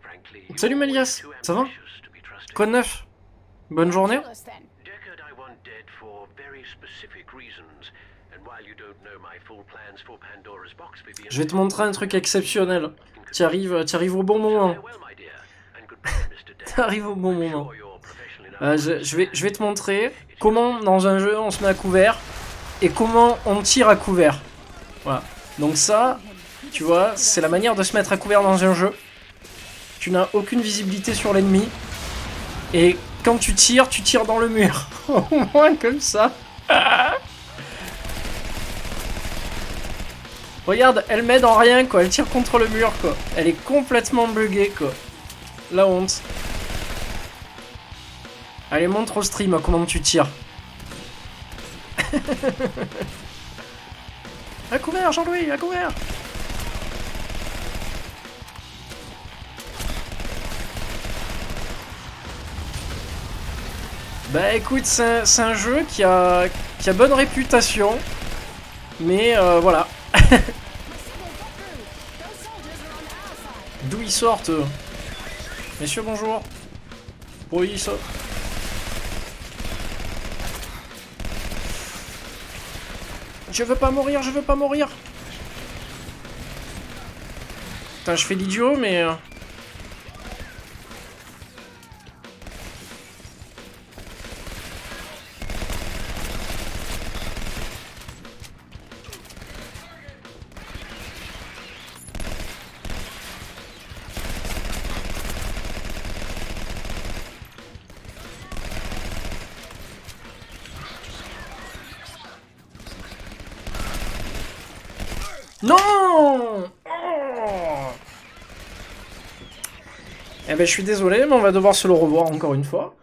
Frankly, salut Malias, ça va? Quoi de neuf? Bonne journée? Deckard I want dead for very specific reasons, and while you don't know my full plans for Pandora's box, Vivian, je vais te montrer un truc exceptionnel. Tu arrives au bon moment. T'arrives au bon moment. Je vais te montrer comment dans un jeu on se met à couvert et comment on tire à couvert. Voilà. Donc ça, tu vois, c'est la manière de se mettre à couvert dans un jeu. Tu n'as aucune visibilité sur l'ennemi. Et quand tu tires dans le mur. Au moins comme ça. Regarde, elle m'aide en rien, quoi. Elle tire contre le mur, quoi. Elle est complètement buggée, quoi. La honte. Allez, montre au stream comment tu tires. À couvert, Jean-Louis, à couvert. Bah écoute, c'est un jeu qui a bonne réputation. Mais voilà. D'où ils sortent Messieurs, bonjour. Oui, ça... Je veux pas mourir, je veux pas mourir. Putain, je fais l'idiot, mais... Non! Oh! Eh ben je suis désolé, mais on va devoir se le revoir encore une fois.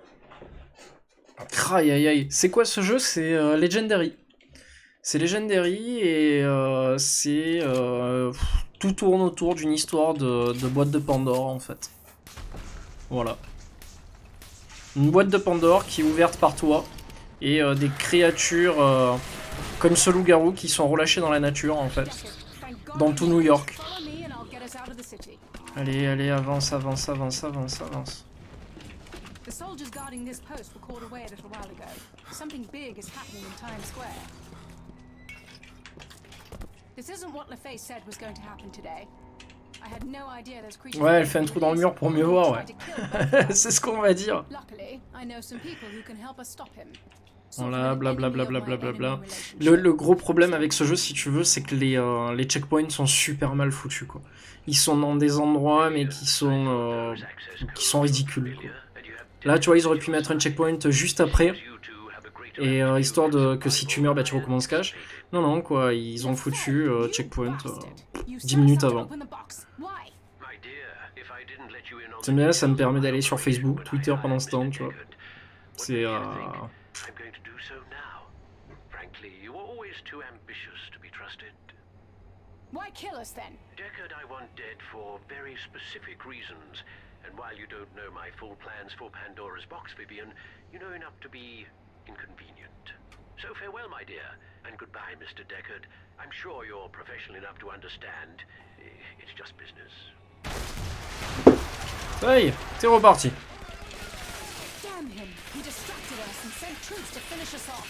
Aïe aïe aïe. C'est quoi ce jeu? C'est Legendary. C'est Legendary et c'est... tout tourne autour d'une histoire de boîte de Pandore en fait. Voilà. Une boîte de Pandore qui est ouverte par toi. Et des créatures comme ce loup-garou qui sont relâchées dans la nature en fait. Dans tout New York. Allez, allez, avance, avance, avance, avance, avance. The soldiers guarding this post were called away a little while ago. Something big is happening in Times Square. This isn't what LeFay said was going to happen today. I had no idea those creatures Ouais, were elle fait un going to trou dans le be mur pour mieux released, voir, or ouais. tried to kill both of us. C'est ce qu'on va dire. Luckily, I know some people who can help us stop him. Voilà, blablabla. Le gros problème avec ce jeu, si tu veux, c'est que les checkpoints sont super mal foutus, quoi. Ils sont dans des endroits, mais qui sont ridicules, quoi. Là, tu vois, ils auraient pu mettre un checkpoint juste après, et histoire que si tu meurs, bah, tu recommences cash. Non, non, quoi, ils ont foutu checkpoint 10 minutes avant. C'est bien, ça me permet d'aller sur Facebook, Twitter pendant ce temps, tu vois. C'est... I'm going to do so now. Frankly, you were always too ambitious to be trusted. Why kill us then? Deckard I want dead for very specific reasons. And while you don't know my full plans for Pandora's box, Vivian, you know enough to be inconvenient. So farewell, my dear, and goodbye, Mr. Deckard. I'm sure you're professional enough to understand. It's just business. Hey, c'est reparti. Damn him! He distracted us and sent troops to finish us off.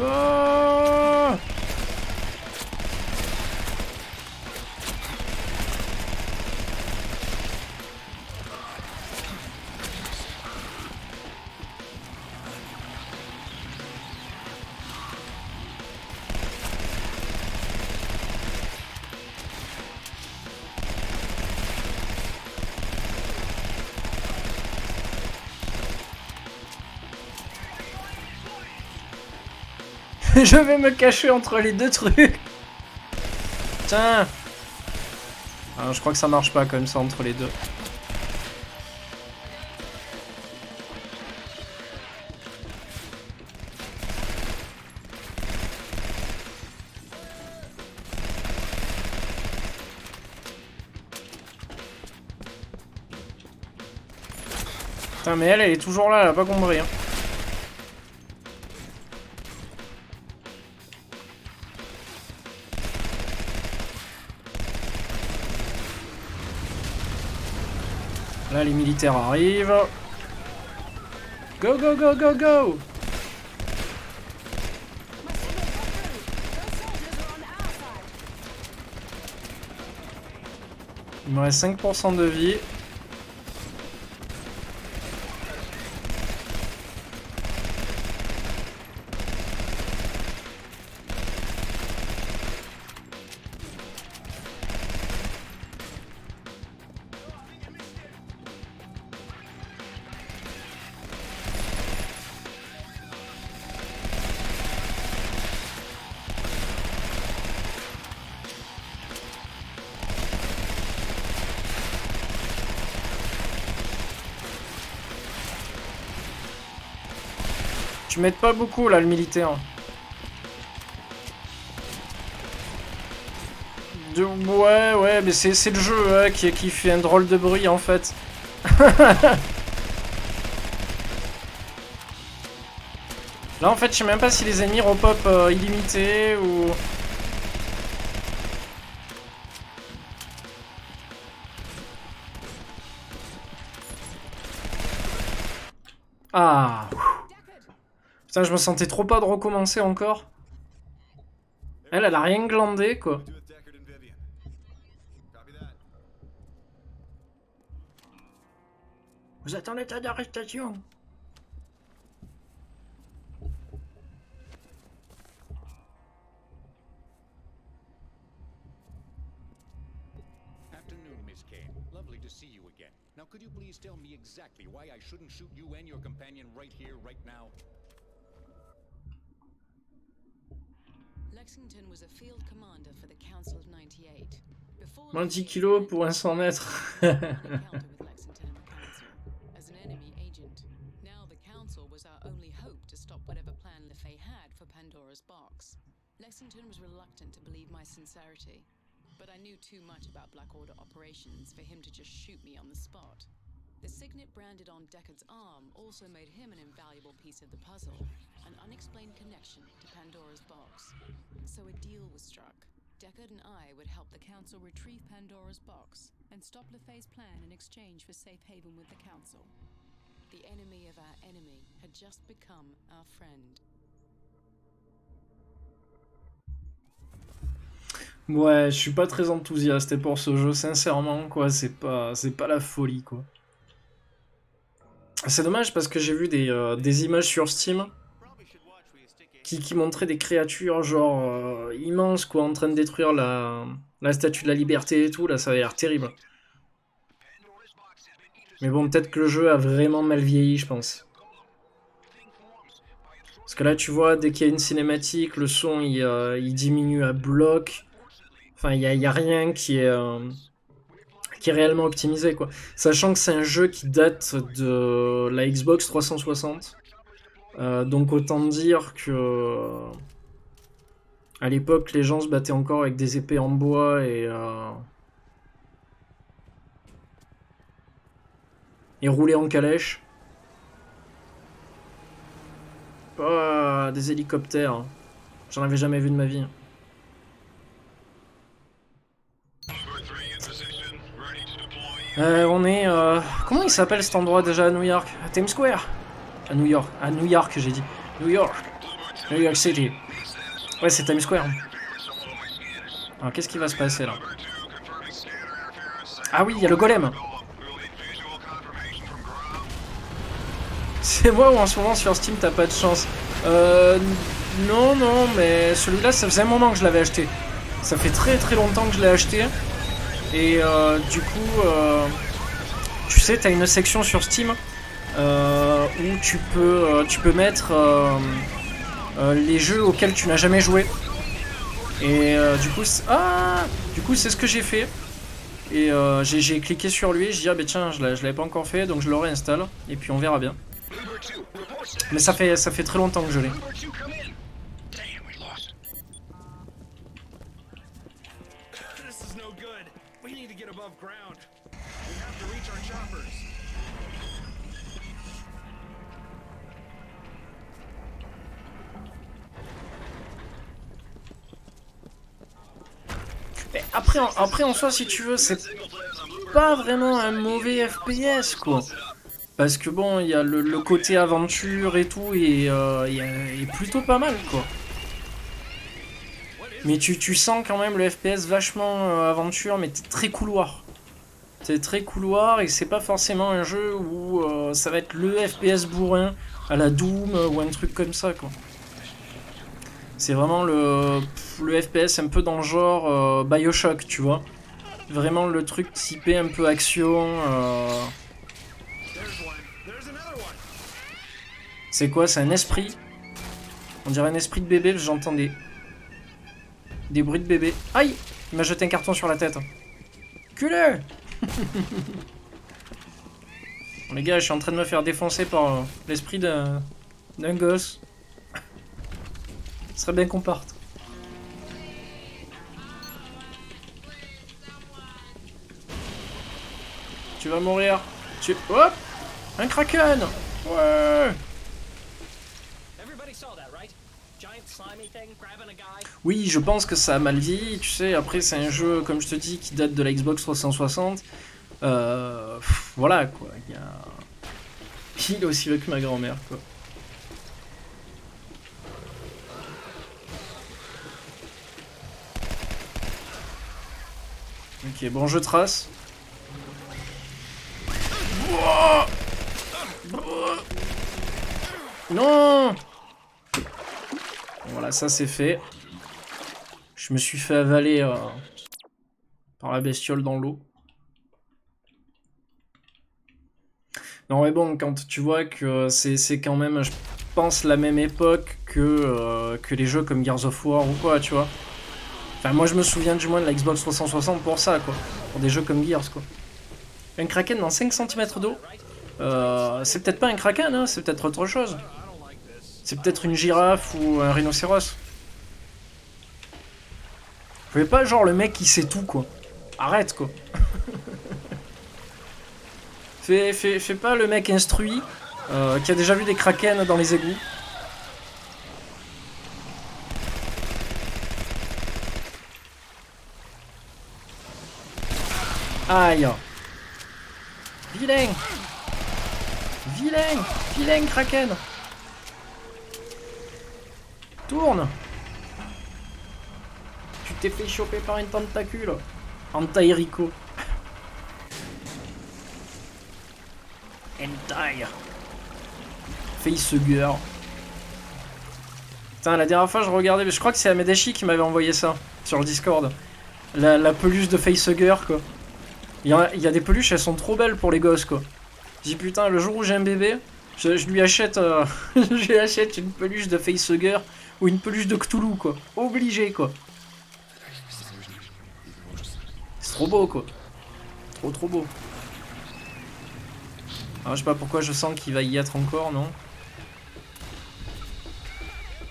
Oh, je vais me cacher entre les deux trucs. Tiens. Ah, je crois que ça marche pas comme ça entre les deux. Putain, mais elle est toujours là, elle a pas compris. Hein. Là, les militaires arrivent. Go, go, go, go, go! My signal got through. Those soldiers are on our side. Il me reste 5% de vie. Tu m'aides pas beaucoup là, le militaire. Ouais, mais c'est le jeu hein, qui fait un drôle de bruit en fait. Là en fait, je sais même pas si les ennemis repop illimités ou... Ah. Putain, je me sentais trop pas de recommencer encore. Elle a rien glandé, quoi. Vous êtes en état d'arrestation. Afternoon, Miss Kane. Lovely to see you again. Now, could you please tell me exactly why I shouldn't shoot you and your companion right here, right now? Lexington was a field commander for the Council of 98. Before Moins 10 kilos pour un 100 mètres. encounter with Lexington and the Council as an enemy agent. Now the Council was our only hope to stop whatever plan LeFay had for Pandora's box. Lexington was reluctant to believe my sincerity, but I knew too much about Black Order operations for him to just shoot me on the spot. The signet branded on Deckard's arm also made him an invaluable piece of the puzzle, an unexplained connection to Pandora's box. So a deal was struck. Deckard and I would help the Council retrieve Pandora's box and stop LeFay's plan in exchange for safe haven with the Council. The enemy of our enemy had just become our friend. Ouais, je suis pas très enthousiaste pour ce jeu, sincèrement, quoi, c'est pas la folie, quoi. C'est dommage parce que j'ai vu des images sur Steam qui montraient des créatures, genre, immenses, quoi, en train de détruire la statue de la liberté et tout, là, ça a l'air terrible. Mais bon, peut-être que le jeu a vraiment mal vieilli, je pense. Parce que là, tu vois, dès qu'il y a une cinématique, le son, il diminue à bloc. Enfin, il y a rien qui est réellement optimisé, quoi. Sachant que c'est un jeu qui date de la Xbox 360. Donc autant dire que... à l'époque, les gens se battaient encore avec des épées en bois et roulaient en calèche. Oh, des hélicoptères. J'en avais jamais vu de ma vie. On est... comment il s'appelle cet endroit déjà à New York? À Times Square? À New York j'ai dit. New York City. Ouais, c'est Times Square. Alors qu'est-ce qui va se passer là? Ah oui, il y a le golem. C'est moi ou en ce moment sur Steam t'as pas de chance? Non, mais celui-là ça faisait un moment que je l'avais acheté. Ça fait très très longtemps que je l'ai acheté. Et du coup, tu sais, t'as une section sur Steam où tu peux mettre les jeux auxquels tu n'as jamais joué. Et du coup, c'est ce que j'ai fait. Et j'ai cliqué sur lui, je dis ah bah tiens, je l'avais pas encore fait, donc je le réinstalle et puis on verra bien. Mais ça fait très longtemps que je l'ai. Mais après en soi, si tu veux, c'est pas vraiment un mauvais FPS, quoi. Parce que bon, il y a le côté aventure et tout, et est plutôt pas mal, quoi. Mais tu sens quand même le FPS vachement aventure, mais très couloir. C'est très couloir, et c'est pas forcément un jeu où ça va être le FPS bourrin à la Doom ou un truc comme ça, quoi. C'est vraiment le FPS un peu dans le genre Bioshock, tu vois. Vraiment le truc typé un peu action. C'est quoi? C'est un esprit? On dirait un esprit de bébé, parce que j'entends des bruits de bébé. Aïe! Il m'a jeté un carton sur la tête. Culé! Bon, les gars, je suis en train de me faire défoncer par l'esprit d'un gosse. Ce serait bien qu'on parte. Tu vas mourir. Hop! Un kraken! Ouais! Oui, je pense que ça a mal vieilli, tu sais, après c'est un jeu, comme je te dis, qui date de la Xbox 360. Voilà, quoi. Il est aussi vieux que ma grand-mère, quoi. Ok, bon, je trace. Non! Voilà, ça c'est fait. Je me suis fait avaler par la bestiole dans l'eau. Non mais bon, quand tu vois que c'est quand même, je pense, la même époque que les jeux comme Gears of War ou quoi, tu vois. Enfin, moi je me souviens du moins de la Xbox 360 pour ça, quoi. Pour des jeux comme Gears, quoi. Un kraken dans 5 cm d'eau, c'est peut-être pas un kraken, hein, c'est peut-être autre chose. C'est peut-être une girafe ou un rhinocéros. Vous voyez pas genre le mec qui sait tout, quoi. Arrête, quoi. fais pas le mec instruit qui a déjà vu des kraken dans les égouts. Aïe. Vilain. Vilain kraken. t'es fait choper par un tentacule. Hentai Rico. Hentai. Facehugger. Putain, la dernière fois je regardais, mais je crois que c'est Amedashi qui m'avait envoyé ça sur le Discord. La peluche de Facehugger, quoi. Il y a des peluches, elles sont trop belles pour les gosses, quoi. Je dis putain, le jour où j'ai un bébé, je lui achète, je lui achète une peluche de Facehugger ou une peluche de Cthulhu, quoi. Obligé, quoi. C'est trop beau, quoi. Trop beau. Alors, je sais pas pourquoi je sens qu'il va y être encore, non?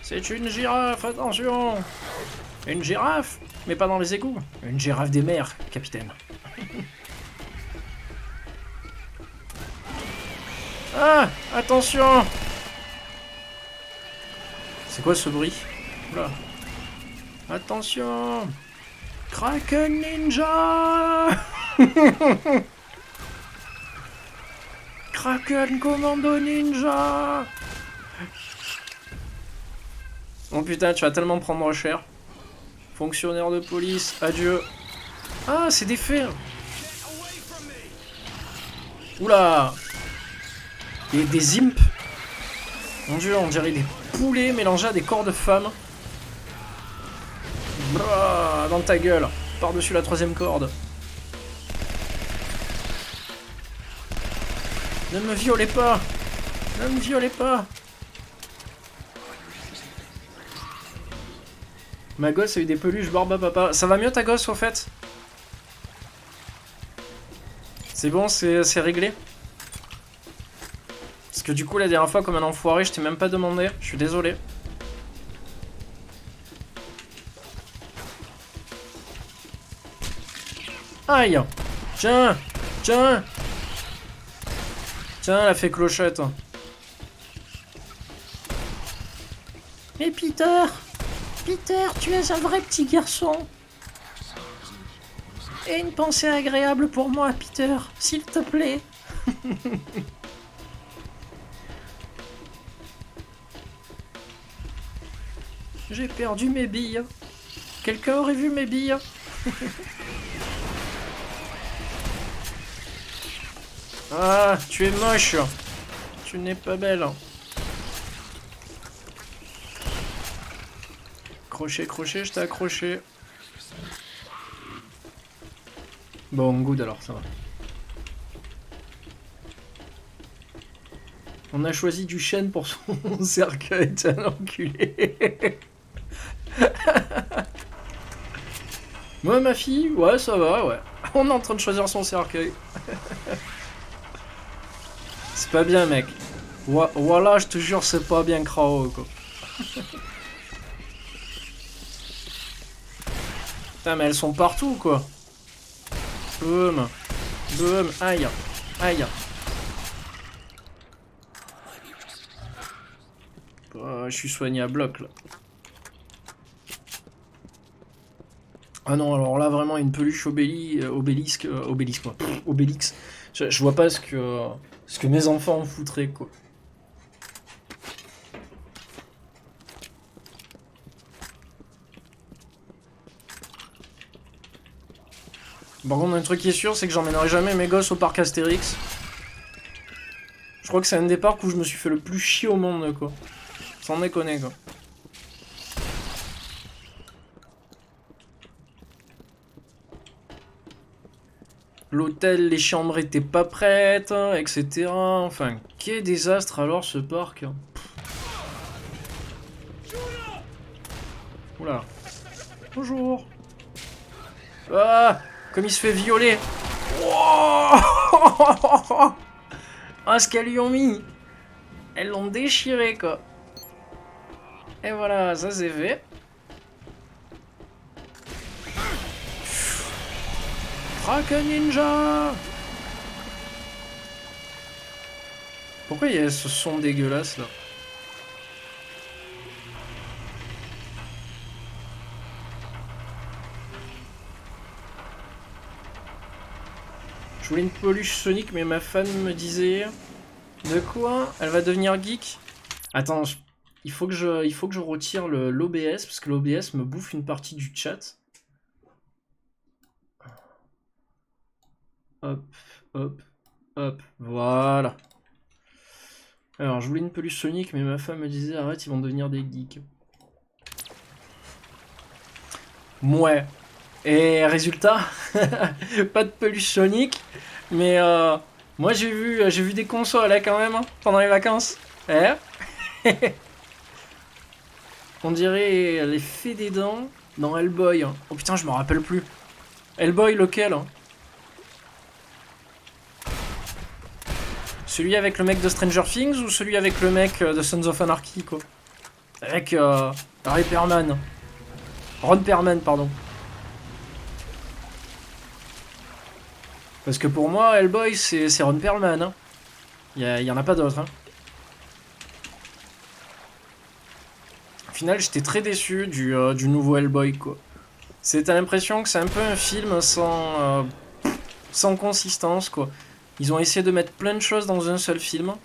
C'est une girafe, attention! Une girafe? Mais pas dans les égouts. Une girafe des mers, capitaine. Ah! Attention! C'est quoi ce bruit? Oula. Attention! Kraken Ninja! Kraken Commando Ninja! Oh putain, tu vas tellement prendre cher. Fonctionnaire de police, adieu. Ah, c'est des fées! Oula! Des imps! Mon dieu, on dirait des poulets mélangés à des corps de femmes. Blah, dans ta gueule, par-dessus la troisième corde. Ne me violez pas! Ne me violez pas! Ma gosse a eu des peluches barbe à papa. Ça va mieux ta gosse au fait? C'est bon, c'est réglé? Parce que du coup la dernière fois comme un enfoiré je t'ai même pas demandé. Je suis désolé. Aïe! Tiens! Tiens! Tiens, la fée clochette. Mais Peter! Peter, tu es un vrai petit garçon. Et une pensée agréable pour moi, Peter, s'il te plaît. J'ai perdu mes billes. Quelqu'un aurait vu mes billes? Ah, tu es moche. Tu n'es pas belle. Crochet, crochet, je t'ai accroché. Bon, good alors, ça va. On a choisi du chêne pour son cercueil, t'es un enculé. Moi, ma fille, ouais, ça va, ouais. On est en train de choisir son cercueil. C'est pas bien, mec. Voilà, je te jure, c'est pas bien crao, quoi. Putain, mais elles sont partout, quoi. Boum. Boum. Aïe. Aïe. Oh, je suis soigné à bloc, là. Ah non, alors là, vraiment, une peluche obélisque, quoi. Obélix. Je vois pas ce que mes enfants en foutraient, quoi. Par contre, un truc qui est sûr, c'est que j'emmènerai jamais mes gosses au parc Astérix. Je crois que c'est un des parcs où je me suis fait le plus chier au monde, quoi. Sans déconner, quoi. L'hôtel, les chambres étaient pas prêtes, etc. Enfin, quel désastre alors ce parc. Oula. Bonjour. Ah, comme il se fait violer. Wow. Ah, ce qu'elles lui ont mis. Elles l'ont déchiré, quoi. Et voilà, ça c'est fait. Kraken Ninja. Pourquoi il y a ce son dégueulasse là? Je voulais une peluche Sonic mais ma femme me disait... De quoi? Elle va devenir geek? Attends, il faut que je retire l'OBS parce que l'OBS me bouffe une partie du chat. Hop, hop, hop, voilà. Alors, je voulais une peluche Sonic, mais ma femme me disait arrête, ils vont devenir des geeks. Mouais. Et résultat, pas de peluche Sonic, mais moi j'ai vu des consoles là quand même hein, pendant les vacances. Eh On dirait les fées des dents dans Hellboy. Hein. Oh putain, je me rappelle plus. Hellboy lequel hein? Celui avec le mec de Stranger Things ou celui avec le mec de Sons of Anarchy quoi? Avec Ron Perlman, pardon. Parce que pour moi, Hellboy, c'est Ron Perlman. Hein. Y en a pas d'autres. Hein. Au final, j'étais très déçu du nouveau Hellboy, quoi. T'as l'impression que c'est un peu un film sans consistance, quoi. Ils ont essayé de mettre plein de choses dans un seul film.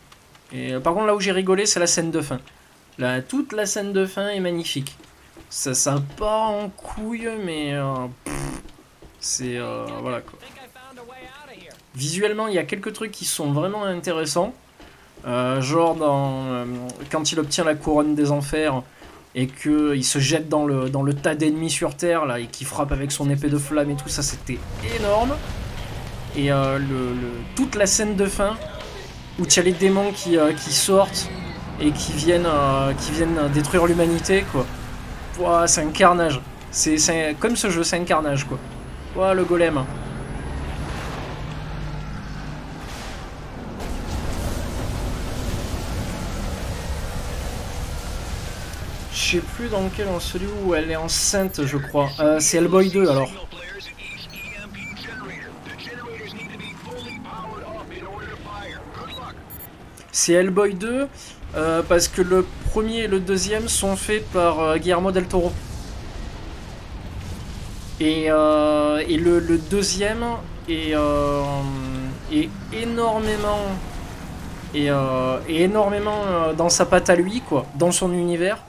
Et par contre, là où j'ai rigolé, c'est la scène de fin. Toute la scène de fin est magnifique. Ça part en couille, mais... c'est... voilà, quoi. Visuellement, il y a quelques trucs qui sont vraiment intéressants. Genre quand il obtient la couronne des enfers et qu'il se jette dans le tas d'ennemis sur Terre là, et qu'il frappe avec son épée de flamme et tout ça, c'était énorme. Et toute la scène de fin où tu as les démons qui sortent et qui viennent détruire l'humanité, quoi. Ouah, c'est un carnage. Comme ce jeu, c'est un carnage, quoi. Ouah, le golem. Je sais plus dans lequel, celui où elle est enceinte, je crois. C'est Hellboy 2 alors. C'est Hellboy 2 parce que le premier et le deuxième sont faits par Guillermo del Toro. Et le deuxième est énormément dans sa patte à lui, quoi, dans son univers.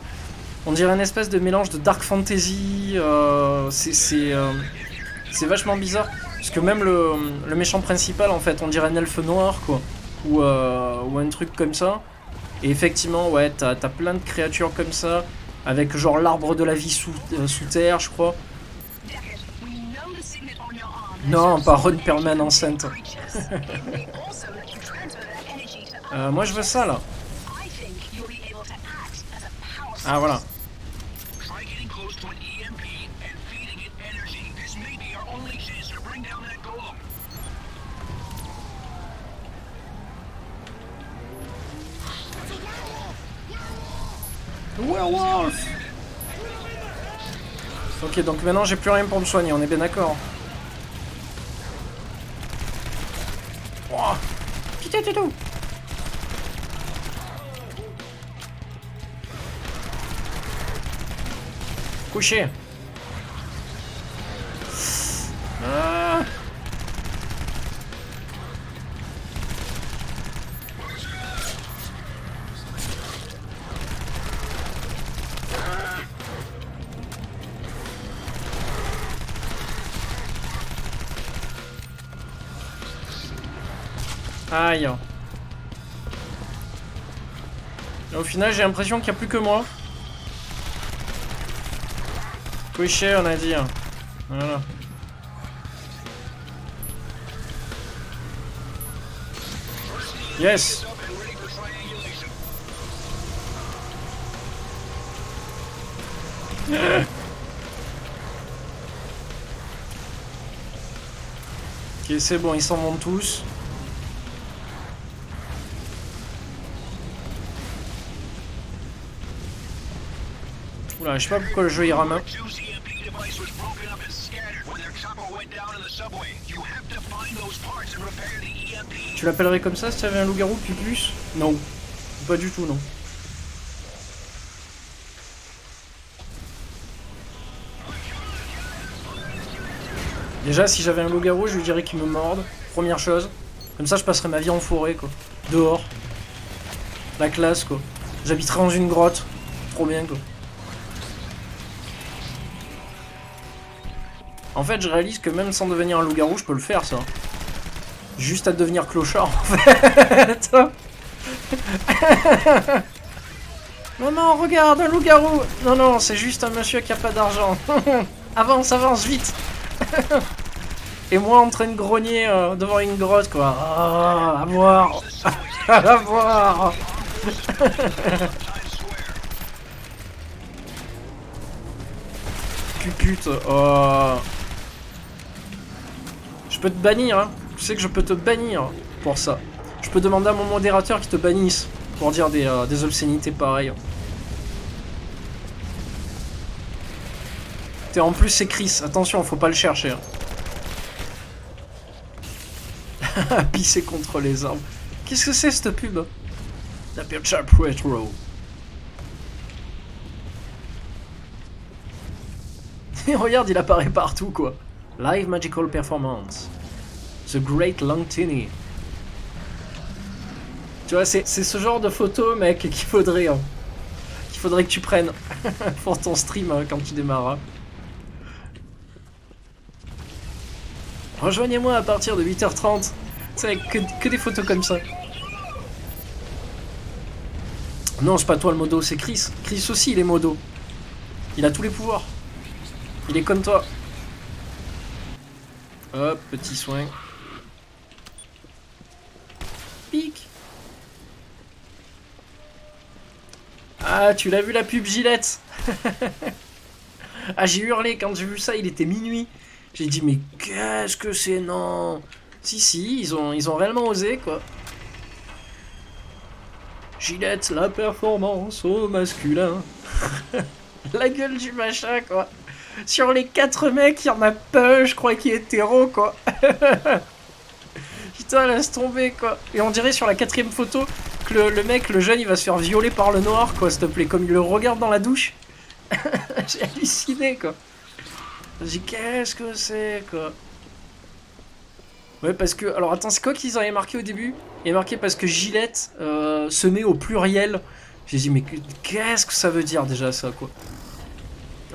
On dirait un espèce de mélange de dark fantasy. C'est vachement bizarre parce que même le méchant principal, en fait, on dirait un elfe noir, quoi, ou un truc comme ça. Et effectivement, ouais, t'as plein de créatures comme ça, avec genre l'arbre de la vie sous terre, je crois. Non, pas Ron Perlman enceinte. Moi je veux ça là. Ah voilà. Werewolf. Ok, donc maintenant j'ai plus rien pour me soigner, on est bien d'accord. Oh, putain, tout. Couché. Ah. Aïe. Et au final, j'ai l'impression qu'il n'y a plus que moi. Couché, on a dit. Voilà. Yes. Ok, c'est bon, ils s'en vont tous. Oula, je sais pas pourquoi le jeu il rame. Tu l'appellerais comme ça si tu avais un loup-garou plus? Non, pas du tout, non. Déjà, si j'avais un loup-garou, je lui dirais qu'il me morde. Première chose. Comme ça, je passerais ma vie en forêt, quoi. Dehors. La classe, quoi. J'habiterais dans une grotte. Trop bien, quoi. En fait, je réalise que même sans devenir un loup-garou, je peux le faire, ça. Juste à devenir clochard en fait. Maman, regarde, un loup-garou. Non, non, c'est juste un monsieur qui a pas d'argent. Avance, avance, vite. Et moi en train de grogner devant une grotte, quoi. Ah, à voir. À voir. Pupute. Oh. Je peux te bannir, hein. Tu sais que je peux te bannir pour ça. Je peux demander à mon modérateur qu'il te bannisse pour dire des obscénités pareilles. Et en plus c'est Chris, attention, faut pas le chercher. Hein. Pisser contre les arbres. Qu'est-ce que c'est cette pub? La Chap Retro. Et regarde, il apparaît partout quoi. Live Magical Performance. The Great Langtini. Tu vois, c'est ce genre de photo, mec, qu'il faudrait que tu prennes pour ton stream hein, quand tu démarres. Rejoignez-moi à partir de 8h30. C'est avec que des photos comme ça. Non, c'est pas toi le modo, c'est Chris. Chris aussi, il est modo. Il a tous les pouvoirs. Il est comme toi. Hop, petit soin. Pique. Ah, tu l'as vu la pub Gillette? Ah, j'ai hurlé quand j'ai vu ça, il était minuit. J'ai dit, mais qu'est-ce que c'est? Non. Si, ils ont réellement osé, quoi. Gillette, la performance au masculin. La gueule du machin, quoi. Sur les 4 mecs, il y en a pas un, je crois, qui est hétéro, quoi. Putain, laisse tomber, quoi. Et on dirait sur la 4ème photo que le mec, le jeune, il va se faire violer par le noir, quoi, s'il te plaît. Comme il le regarde dans la douche. J'ai halluciné, quoi. J'ai dit, qu'est-ce que c'est, quoi. Ouais, parce que... Alors, attends, c'est quoi qu'ils avaient marqué au début? Il y a marqué parce que Gillette se met au pluriel. J'ai dit, mais qu'est-ce que ça veut dire, déjà, ça, quoi?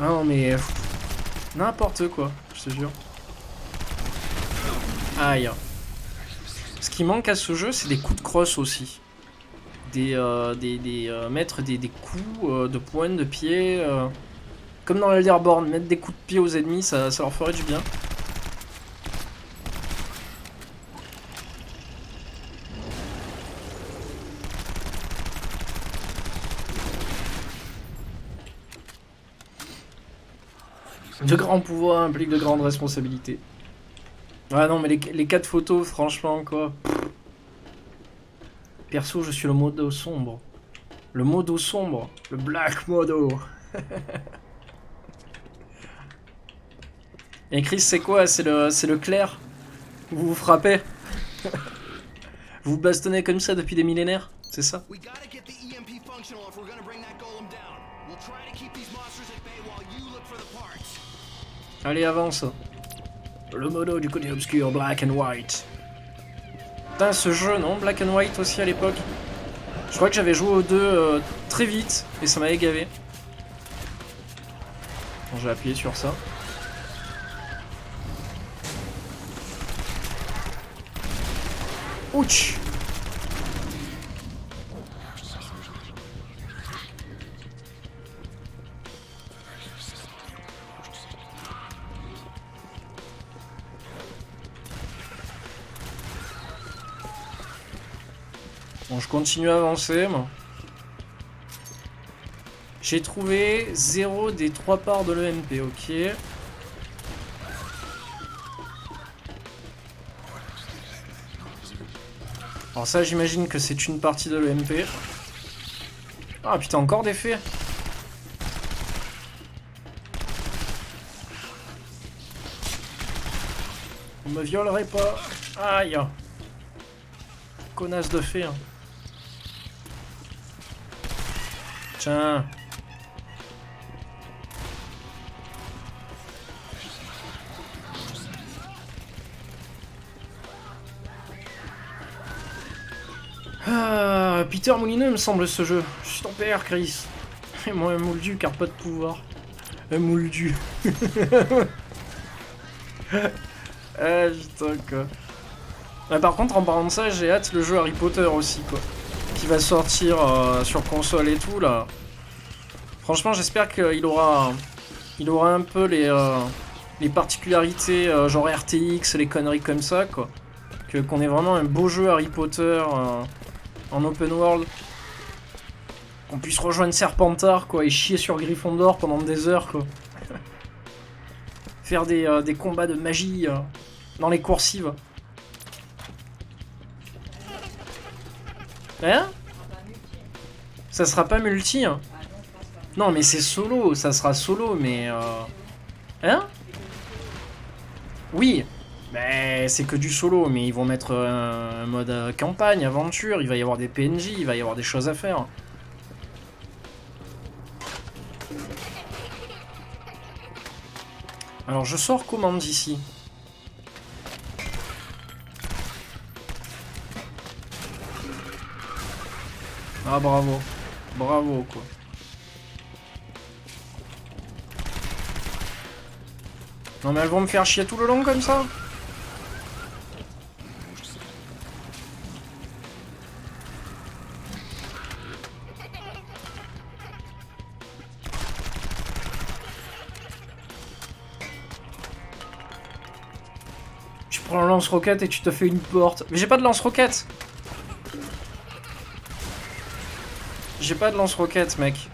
Non, mais... N'importe quoi, je te jure. Aïe. Ce qui manque à ce jeu, c'est des coups de crosse aussi. Mettre des coups de pointe, de pied... Comme dans l'Elderborn, mettre des coups de pied aux ennemis, ça leur ferait du bien. De grands pouvoirs impliquent de grandes responsabilités. Ouais non mais les 4 photos, franchement quoi. Perso, je suis le modo sombre. Le modo sombre. Le black modo. Et Chris, c'est quoi? C'est le clair? Vous vous frappez? Vous vous bastonnez comme ça depuis des millénaires? C'est ça? Allez, avance. Le modo du côté obscur, black and white. Putain, ce jeu, non? Black and white aussi à l'époque. Je crois que j'avais joué aux deux très vite et ça m'avait gavé. Bon, je vais appuyer sur ça. Ouch! Bon, je continue à avancer, moi. J'ai trouvé 0 des 3 parts de l'EMP, ok. Alors ça, j'imagine que c'est une partie de l'EMP. Ah putain, encore des faits. Vous me violerez pas. Aïe. Connasse de fée. Hein. Tiens. Ah, Peter Moulineux me semble ce jeu. Je suis ton père, Chris. Et moi un mouldu car pas de pouvoir. Un mouldu. Ah putain quoi. Ouais, par contre, en parlant de ça, j'ai hâte le jeu Harry Potter aussi, quoi. Qui va sortir sur console et tout, là. Franchement, j'espère qu'il aura... Il aura un peu les particularités genre RTX, les conneries comme ça, quoi. Qu'on ait vraiment un beau jeu Harry Potter en open world. Qu'on puisse rejoindre Serpentard, quoi, et chier sur Gryffondor pendant des heures, quoi. Faire des combats de magie dans les coursives. Hein? Ça sera pas multi, hein? Non, mais c'est solo, ça sera solo, mais... Hein? Oui, mais c'est que du solo, mais ils vont mettre un mode campagne, aventure, il va y avoir des PNJ, il va y avoir des choses à faire. Alors je sors comment d'ici? Ah bravo, bravo quoi. Non mais elles vont me faire chier tout le long comme ça? Tu prends un lance-roquette et tu te fais une porte. Mais j'ai pas de lance-roquette. J'ai pas de lance-roquette, mec.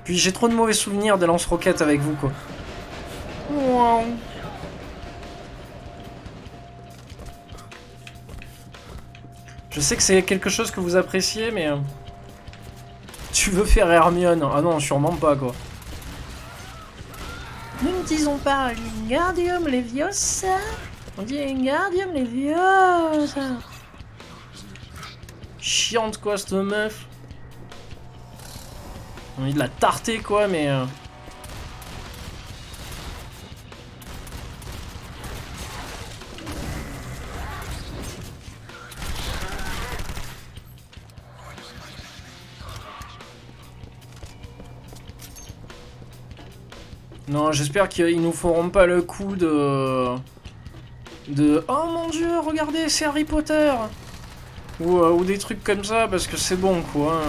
Puis j'ai trop de mauvais souvenirs des lance-roquettes avec vous, quoi. Wow. Je sais que c'est quelque chose que vous appréciez, mais... Tu veux faire Hermione? Ah non, sûrement pas, quoi. Nous ne disons pas Wingardium Leviosa. On dit Wingardium Leviosa. Chiante, quoi, cette meuf. On a envie de la tarter, quoi, mais... Non, j'espère qu'ils nous feront pas le coup de... Oh mon dieu, regardez, c'est Harry Potter. Ou des trucs comme ça, parce que c'est bon, quoi.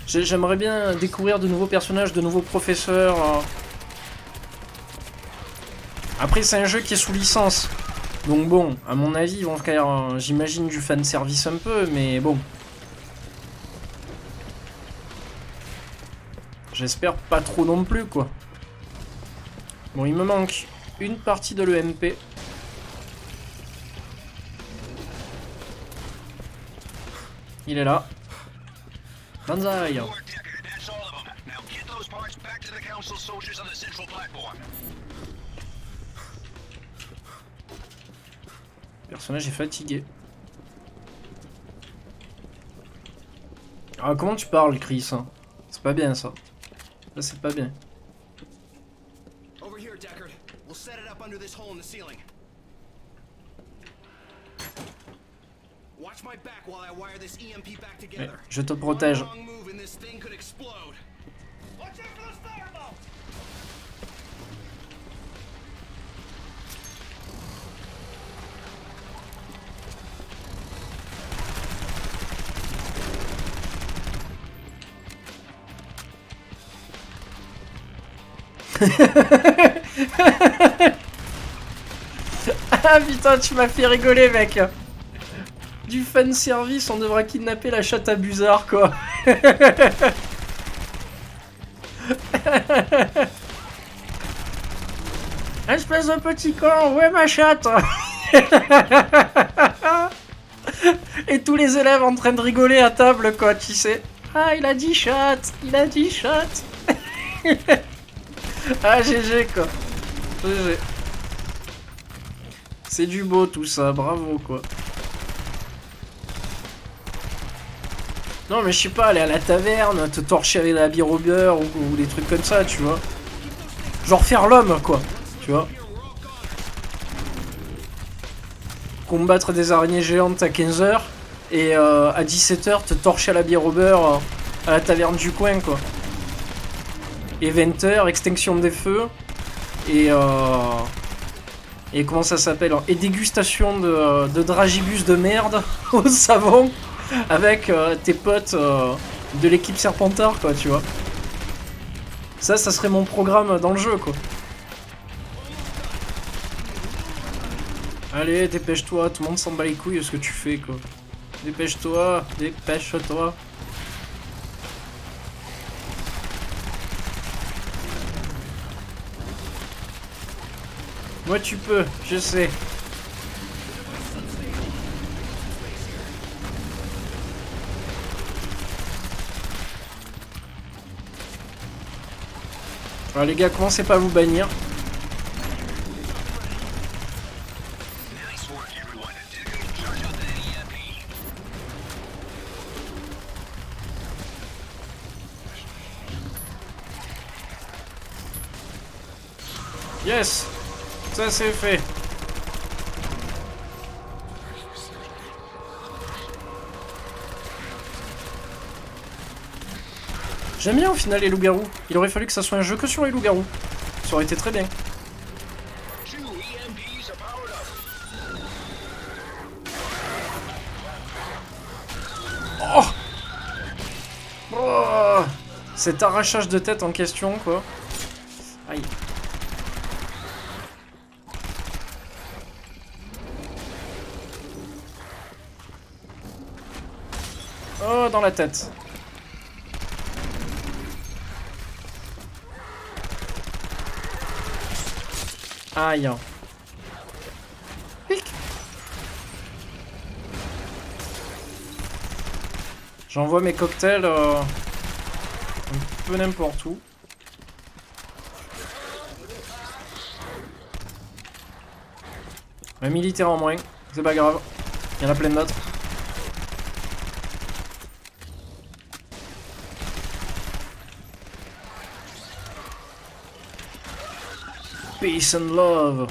J'aimerais bien découvrir de nouveaux personnages, de nouveaux professeurs. Après, c'est un jeu qui est sous licence. Donc bon, à mon avis, ils vont faire, j'imagine, du fanservice un peu, mais bon. J'espère pas trop non plus, quoi. Bon, il me manque une partie de l'EMP. Il est là. Banzai. Le personnage est fatigué. Ah, comment tu parles, Chris? C'est pas bien, ça. Ça, c'est pas bien. Ouais, je te protège. Ah putain, tu m'as fait rigoler, mec. Du fan service, on devra kidnapper la chatte à Buzard, quoi. Espèce de petit con, où est ma chatte? Et tous les élèves en train de rigoler à table, quoi, tu sais. Ah, il a dit chatte, il a dit chatte. Ah, GG, quoi. GG. C'est du beau, tout ça, bravo, quoi. Non, mais je sais pas, aller à la taverne, te torcher avec la bière au beurre ou des trucs comme ça, tu vois. Genre faire l'homme, quoi, tu vois. Combattre des araignées géantes à 15h et à 17h te torcher à la bière au beurre à la taverne du coin, quoi. Et 20h, extinction des feux. et comment ça s'appelle, et dégustation de dragibus de merde au savon avec tes potes de l'équipe Serpentard, quoi, tu vois. Ça serait mon programme dans le jeu, quoi. Allez, dépêche-toi, tout le monde s'en bat les couilles de ce que tu fais, quoi. Dépêche-toi, dépêche-toi. Moi tu peux, je sais. Alors les gars, commencez pas à vous bannir. Yes, ça c'est fait. J'aime bien au final les loups-garous. Il aurait fallu que ça soit un jeu que sur les loups-garous. Ça aurait été très bien. Oh, oh, cet arrachage de tête en question, quoi. Aïe. Oh, dans la tête. Aïe. Pic. J'envoie mes cocktails un peu n'importe où. Un militaire en moins, c'est pas grave. Il y en a plein d'autres. Peace and love.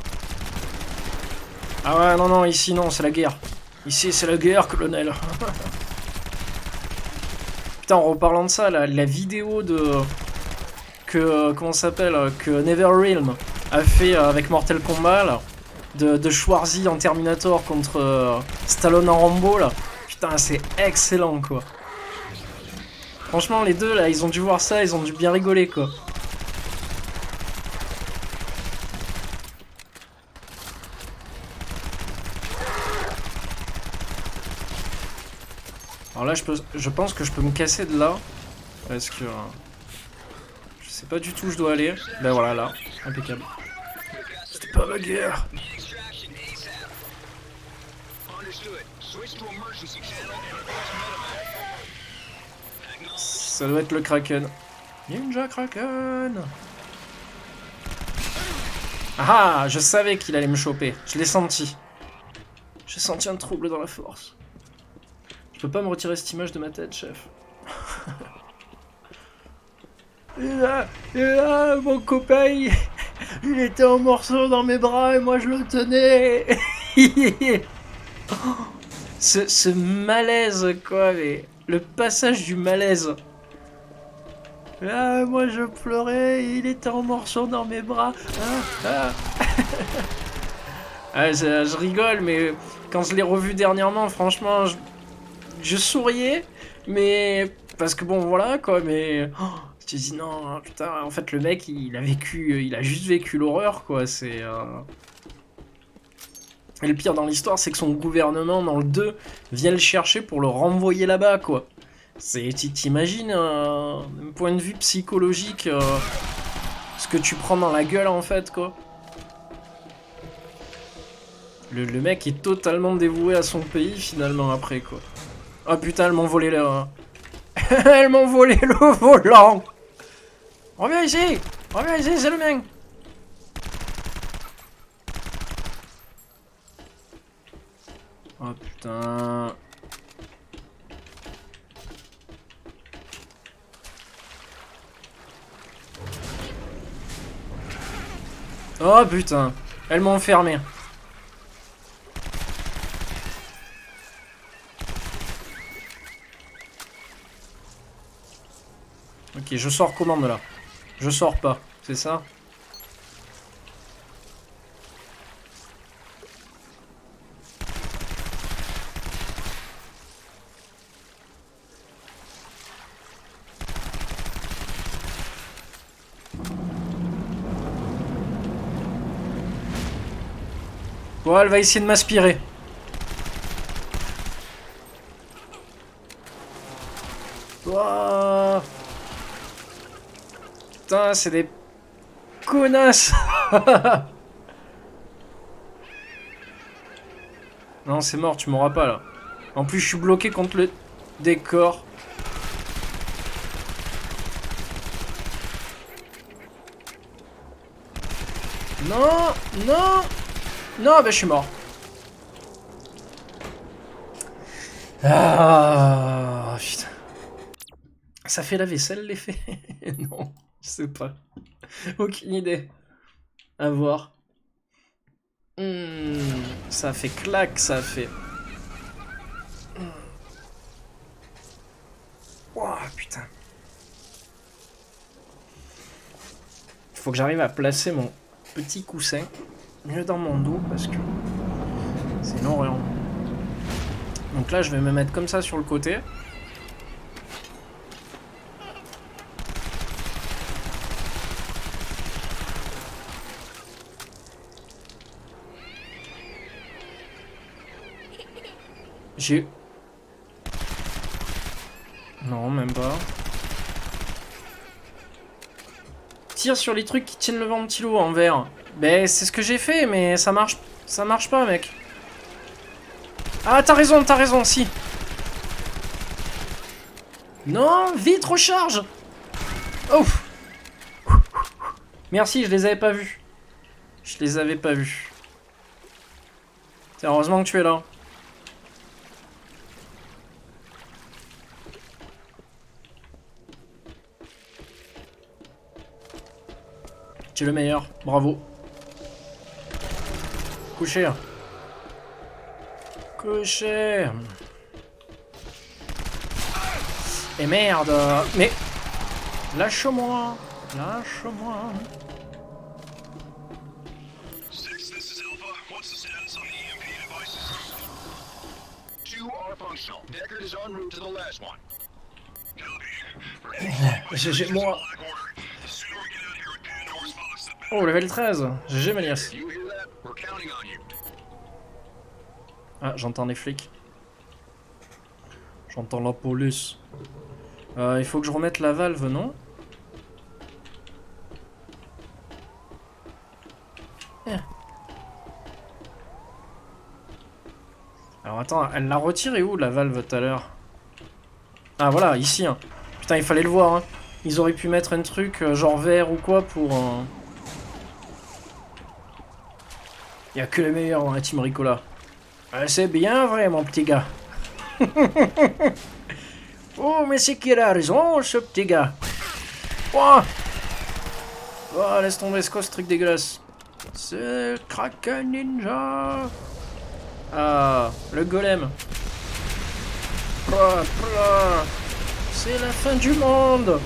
Ah ouais, non, non, ici non, c'est la guerre. Ici c'est la guerre, colonel. Putain, en reparlant de ça, la vidéo de... comment ça s'appelle, que NetherRealm a fait avec Mortal Kombat, là, de Schwarzy en Terminator contre Stallone en Rambo, là. Putain, c'est excellent, quoi. Franchement, les deux, là, ils ont dû voir ça, ils ont dû bien rigoler, quoi. Alors là, je pense que je peux me casser de là. Parce que... je sais pas du tout où je dois aller. Ben voilà, là. Impeccable. C'était pas ma guerre. Ça doit être le Kraken. Ninja Kraken. Ah, je savais qu'il allait me choper. Je l'ai senti. J'ai senti un trouble dans la force. Je peux pas me retirer cette image de ma tête, chef. Mon copain, il était en morceaux dans mes bras et moi je le tenais. ce malaise, quoi, mais le passage du malaise. Ah, moi je pleurais, il était en morceaux dans mes bras. Ah, je rigole, mais quand je l'ai revu dernièrement, franchement, je souriais, mais parce que bon, voilà, quoi, mais je me dis non, putain, en fait, le mec, il a juste vécu l'horreur, quoi, c'est... Et le pire dans l'histoire, c'est que son gouvernement, dans le 2, vient le chercher pour le renvoyer là-bas, quoi. T'imagines, d'un point de vue psychologique, ce que tu prends dans la gueule, en fait, quoi. Le mec est totalement dévoué à son pays, finalement, après, quoi. Oh putain, elles m'ont volé le... elles m'ont volé le volant. Reviens ici, c'est le mien. Oh putain. Oh putain, elles m'ont enfermé. Ok, je sors comment de là? Je sors pas, c'est ça? Bon, elle va essayer de m'aspirer. Oh. Putain, c'est des connasses. Non, c'est mort, tu m'auras pas là. En plus, je suis bloqué contre le décor. Non, non, non, bah je suis mort. Ah, putain. Ça fait la vaisselle l'effet? Non, je sais pas. Aucune idée. À voir. Ça fait clac, ça fait. Oh putain. Faut que j'arrive à placer mon petit coussin mieux dans mon dos parce que c'est une horreur. Donc là je vais me mettre comme ça sur le côté. J'ai... Non, même pas. Tire sur les trucs qui tiennent le ventilo en verre. Ben, c'est ce que j'ai fait, mais ça marche pas, mec. Ah, t'as raison, si. Non, vite, recharge. Oh. Merci, je les avais pas vus. Je les avais pas vus. Tiens, heureusement que tu es là. Tu es le meilleur, bravo. Coucher. Coucher. Et merde. Mais... Lâche-moi. Lâche-moi. This is Alpha. What's the status on the EMP devices? 2 are functional. Deckard is en route to the last one. GG moi. Oh, level 13. GG Manias. You hear that? We're counting on you. Ah, j'entends des flics. J'entends la police. Il faut que je remette la valve, non? Alors attends, elle l'a retirée où la valve tout à l'heure? Ah voilà, ici. Hein. Putain, il fallait le voir. Hein. Ils auraient pu mettre un truc genre vert ou quoi pour... Il y a que les meilleurs dans la team Ricola. C'est bien vrai, mon petit gars. Oh, mais c'est qu'il a raison, ce petit gars. Oh, oh laisse tomber, c'est quoi ce truc dégueulasse? C'est le Kraken Ninja. Ah, le golem. C'est la fin du monde.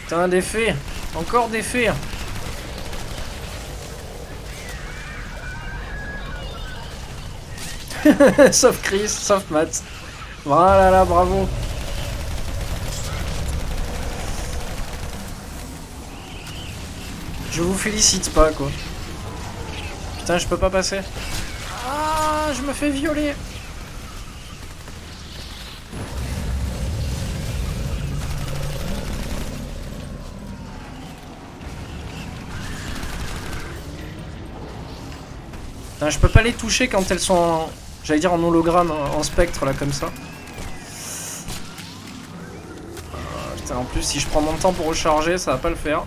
Putain, des fées. Encore des fées. Sauf Chris, sauf Matt. Voilà, là, bravo. Je vous félicite pas, quoi. Putain, je peux pas passer. Ah, je me fais violer. Putain, je peux pas les toucher quand elles sont en... J'allais dire en hologramme, en spectre, là, comme ça. Putain, en plus, si je prends mon temps pour recharger, ça va pas le faire.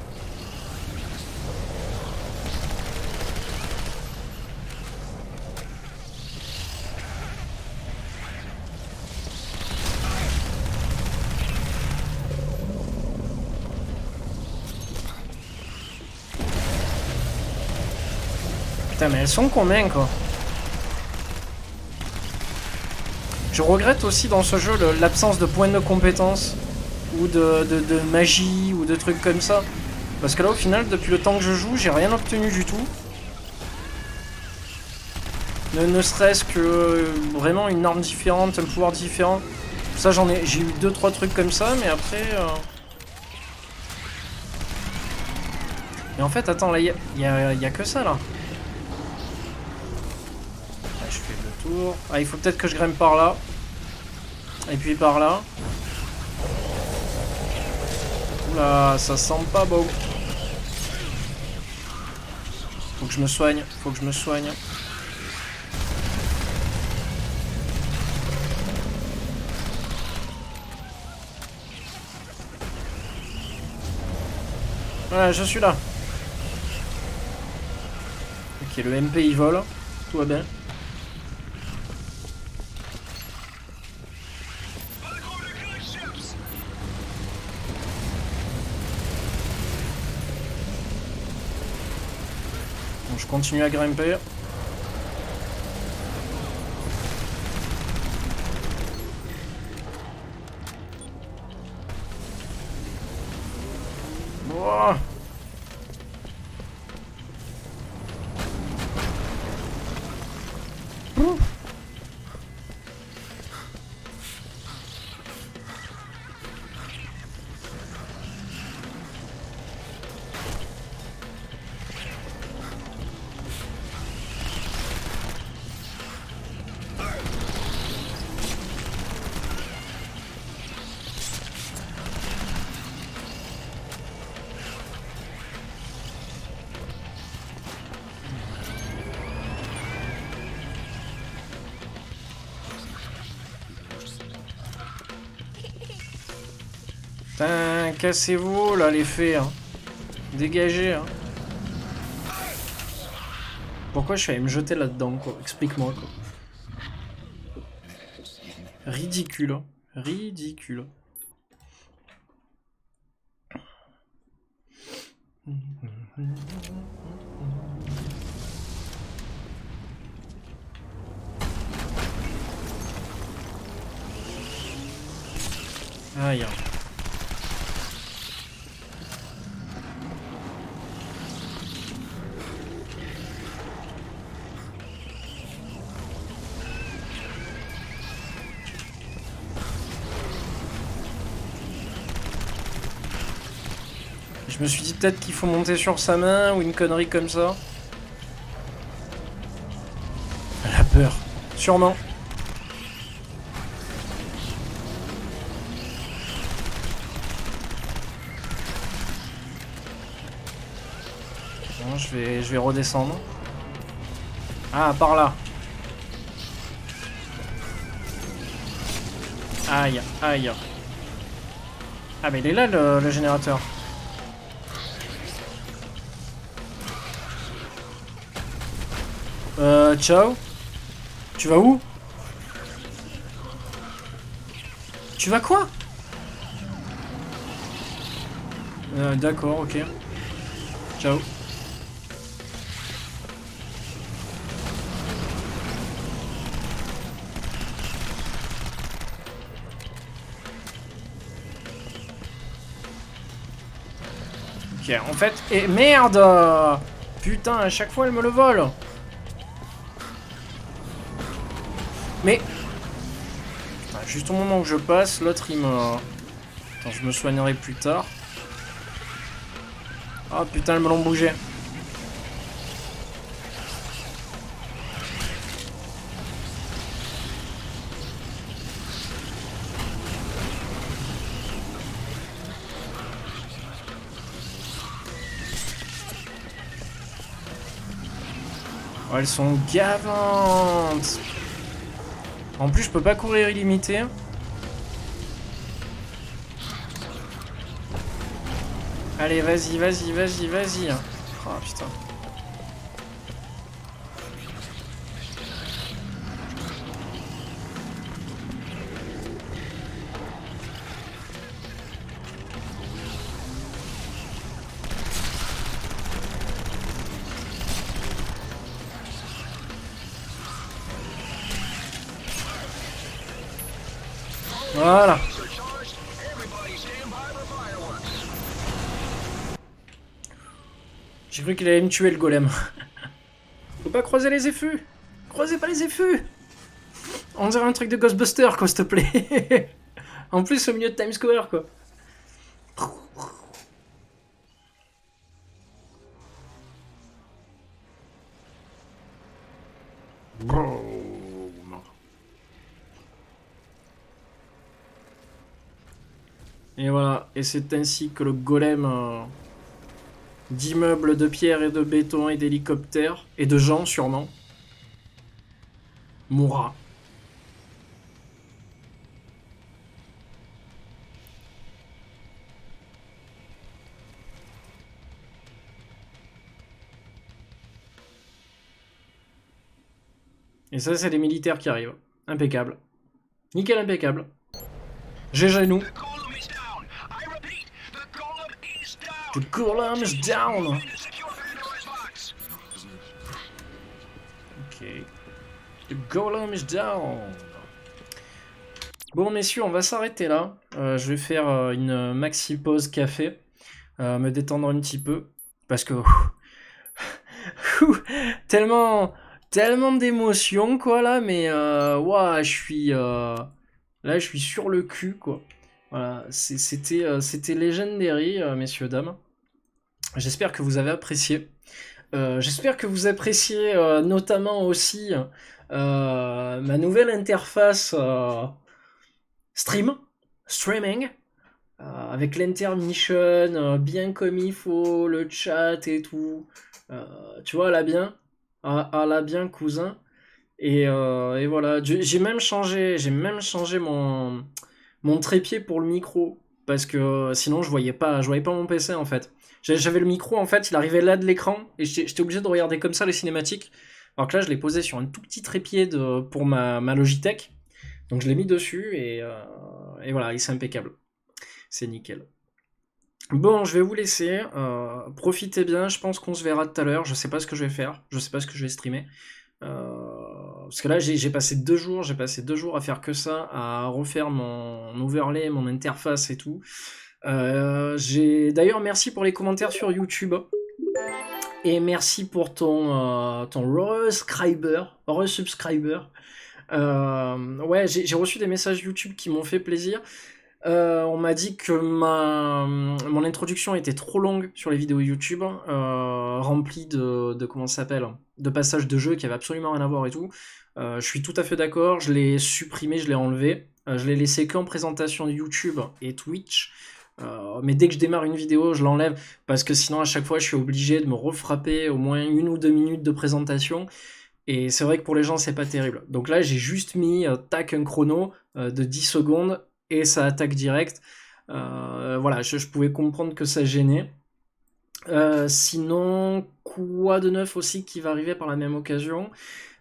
Putain, mais elles sont combien, quoi? Je regrette aussi dans ce jeu l'absence de points de compétence ou de magie ou de trucs comme ça. Parce que là, au final, depuis le temps que je joue, j'ai rien obtenu du tout. Ne serait-ce que vraiment une arme différente, un pouvoir différent. Ça j'ai eu 2-3 trucs comme ça, mais après... Mais en fait, attends, là, y a que ça, là. Je fais le tour. Ah, il faut peut-être que je grimpe par là. Et puis par là. Oula, ça sent pas beau. Faut que je me soigne, faut que je me soigne. Voilà, je suis là. Ok, le MP il vole. Tout va bien. Bon, je continue à grimper. Wow. Putain, cassez-vous là les fées. Hein. Dégagez. Hein. Pourquoi je suis allé me jeter là-dedans quoi? Explique-moi quoi. Ridicule. Hein. Ridicule. Aïe. Je me suis dit peut-être qu'il faut monter sur sa main ou une connerie comme ça. La peur. Sûrement. Bon, je vais redescendre. Ah, par là. Aïe, aïe. Ah, mais il est là le générateur. Ciao. Tu vas où? Tu vas quoi? D'accord, ok. Ciao. Ok, en fait... Et merde! Putain, à chaque fois elle me le vole. Mais... Putain, juste au moment où je passe, l'autre il me... Attends, je me soignerai plus tard. Oh putain, elles me l'ont bougé. Oh, elles sont gavantes. En plus, je peux pas courir illimité. Allez, vas-y, vas-y, vas-y, vas-y. Oh putain. Voilà. J'ai cru qu'il allait me tuer le golem. Faut pas croiser les effets. Croisez pas les effets. On dirait un truc de Ghostbuster, quoi, s'il te plaît. En plus, au milieu de Times Square, quoi. Et voilà, et c'est ainsi que le golem d'immeubles de pierre et de béton et d'hélicoptères, et de gens sûrement, mourra. Et ça, c'est les militaires qui arrivent. Impeccable. Nickel, impeccable. GG nous. The column is down. I repeat, the column is down. The column is down. Secure Pandora's box. Ok. The golem is down. Bon, messieurs, on va s'arrêter là. Je vais faire une maxi pause café. Me détendre un petit peu. Parce que... tellement d'émotions, quoi, là. Mais, ouah, je suis... là, je suis sur le cul, quoi. Voilà, c'était Legendary, messieurs, dames. J'espère que vous avez apprécié. J'espère que vous appréciez notamment aussi ma nouvelle interface streaming, avec l'intermission, bien comme il faut, le chat et tout. Tu vois, là bien, là bien, cousin. Et voilà, j'ai même changé mon trépied pour le micro, parce que sinon je voyais pas mon PC en fait. J'avais le micro en fait, il arrivait là de l'écran, et j'étais obligé de regarder comme ça les cinématiques. Alors que là, je l'ai posé sur un tout petit trépied pour ma Logitech. Donc je l'ai mis dessus, et voilà, et c'est impeccable. C'est nickel. Bon, je vais vous laisser. Profitez bien, je pense qu'on se verra tout à l'heure. Je sais pas ce que je vais faire, je sais pas ce que je vais streamer. Parce que là, j'ai passé 2 jours, à faire que ça, à refaire mon overlay, mon interface et tout. D'ailleurs, merci pour les commentaires sur YouTube. Et merci pour ton resubscriber. Ouais, j'ai reçu des messages YouTube qui m'ont fait plaisir. On m'a dit que mon introduction était trop longue sur les vidéos YouTube, remplie de comment ça s'appelle, de passages de jeux qui avaient absolument rien à voir et tout. Je suis tout à fait d'accord, je l'ai supprimé, je l'ai enlevé. Je l'ai laissé qu'en présentation YouTube et Twitch. Mais dès que je démarre une vidéo, je l'enlève, parce que sinon à chaque fois je suis obligé de me refrapper au moins 1 ou 2 minutes de présentation. Et c'est vrai que pour les gens c'est pas terrible. Donc là j'ai juste mis tac un chrono de 10 secondes et ça attaque direct. Voilà, je pouvais comprendre que ça gênait. Sinon, quoi de neuf aussi qui va arriver par la même occasion?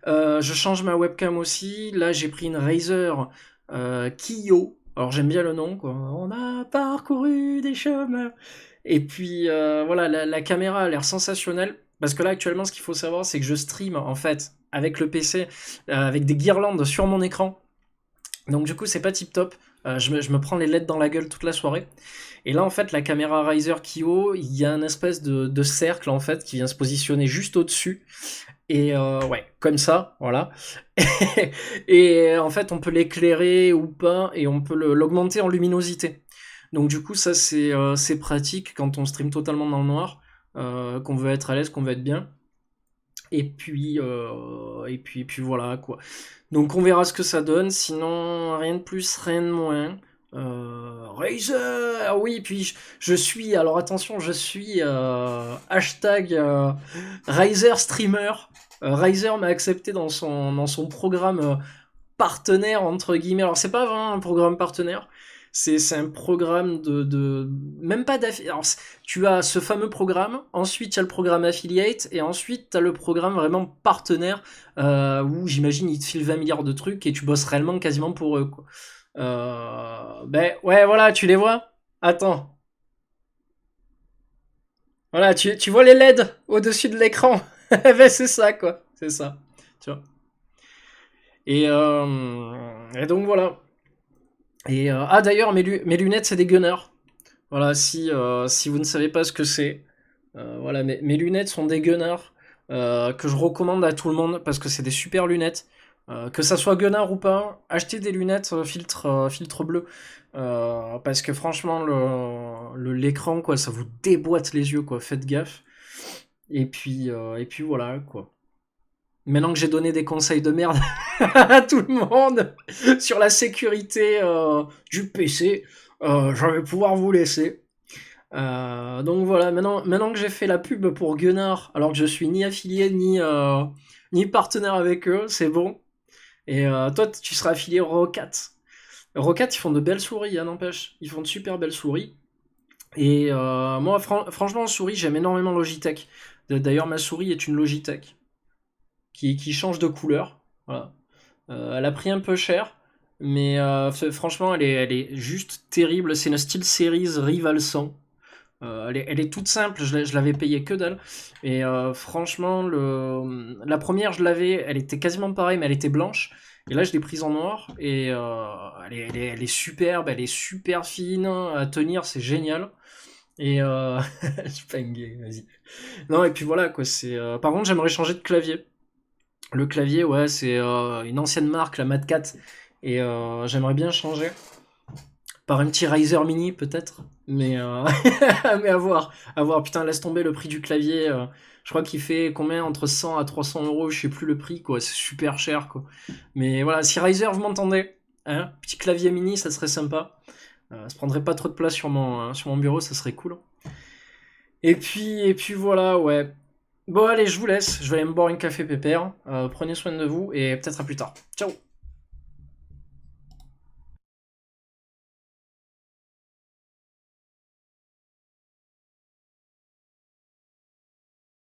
Je change ma webcam aussi. Là j'ai pris une Razer Kiyo. Alors j'aime bien le nom, quoi. On a parcouru des chemins. Et puis voilà, la caméra a l'air sensationnelle. Parce que là actuellement, ce qu'il faut savoir, c'est que je stream en fait avec le PC, avec des guirlandes sur mon écran. Donc du coup, c'est pas tip top. Je me prends les LED dans la gueule toute la soirée. Et là, en fait, la caméra Razer Kiyo, il y a une espèce de cercle en fait qui vient se positionner juste au-dessus. Et ouais, comme ça, voilà. Et en fait, on peut l'éclairer ou pas, et on peut l'augmenter en luminosité. Donc du coup, ça c'est pratique quand on stream totalement dans le noir, qu'on veut être à l'aise, qu'on veut être bien. Et puis voilà quoi. Donc on verra ce que ça donne. Sinon, rien de plus, rien de moins. Razer, oui, puis je suis, alors attention, je suis hashtag Razer streamer. Razer m'a accepté dans son programme partenaire, entre guillemets. Alors c'est pas vraiment un programme partenaire, c'est un programme de même pas d'affiliate. Alors tu as ce fameux programme, ensuite tu as le programme affiliate, et ensuite tu as le programme vraiment partenaire, où j'imagine ils te filent 20 milliards de trucs et tu bosses réellement quasiment pour eux, quoi. Ben ouais, voilà, tu les vois. Attends. Voilà, tu vois les LED au-dessus de l'écran. Ben c'est ça, quoi. C'est ça. Tu vois. Et donc voilà. Et d'ailleurs, mes lunettes, c'est des Gunners. Voilà, si vous ne savez pas ce que c'est. Voilà, mes lunettes sont des Gunners. que je recommande à tout le monde parce que c'est des super lunettes. Que ça soit Gunnar ou pas, achetez des lunettes filtre bleu. Parce que franchement, l'écran, quoi, ça vous déboîte les yeux, quoi. Faites gaffe. Et puis voilà, quoi. Maintenant que j'ai donné des conseils de merde à tout le monde sur la sécurité du PC, je vais pouvoir vous laisser. Donc voilà, maintenant que j'ai fait la pub pour Gunnar, alors que je suis ni affilié ni partenaire avec eux, c'est bon. Et toi, tu seras affilié Rocat. Rocat, ils font de belles souris, hein, n'empêche. Ils font de super belles souris. Et moi, franchement, en souris, j'aime énormément Logitech. D'ailleurs, ma souris est une Logitech qui change de couleur. Voilà. Elle a pris un peu cher, mais franchement, elle est juste terrible. C'est une SteelSeries Rival 100. Elle est toute simple, je l'avais payée que dalle. Et franchement, la première, je l'avais, elle était quasiment pareille, mais elle était blanche. Et là, je l'ai prise en noir. Et elle est superbe, elle est super fine à tenir, c'est génial. Et je suis pas une gay, vas-y. Non, et puis voilà, quoi. Par contre, j'aimerais changer de clavier. Le clavier, ouais, c'est une ancienne marque, la Mad Cat. Et j'aimerais bien changer. Par un petit Razer Mini, peut-être. Mais, mais à voir. Putain, laisse tomber le prix du clavier. Je crois qu'il fait combien? Entre 100 à 300 euros, je sais plus le prix, quoi. C'est super cher, quoi. Mais voilà, si Razer, vous m'entendez, hein, petit clavier mini, ça serait sympa. Ça prendrait pas trop de place sur mon bureau, ça serait cool. Et puis voilà, ouais. Bon, allez, je vous laisse. Je vais aller me boire une café pépère. Prenez soin de vous et peut-être à plus tard. Ciao!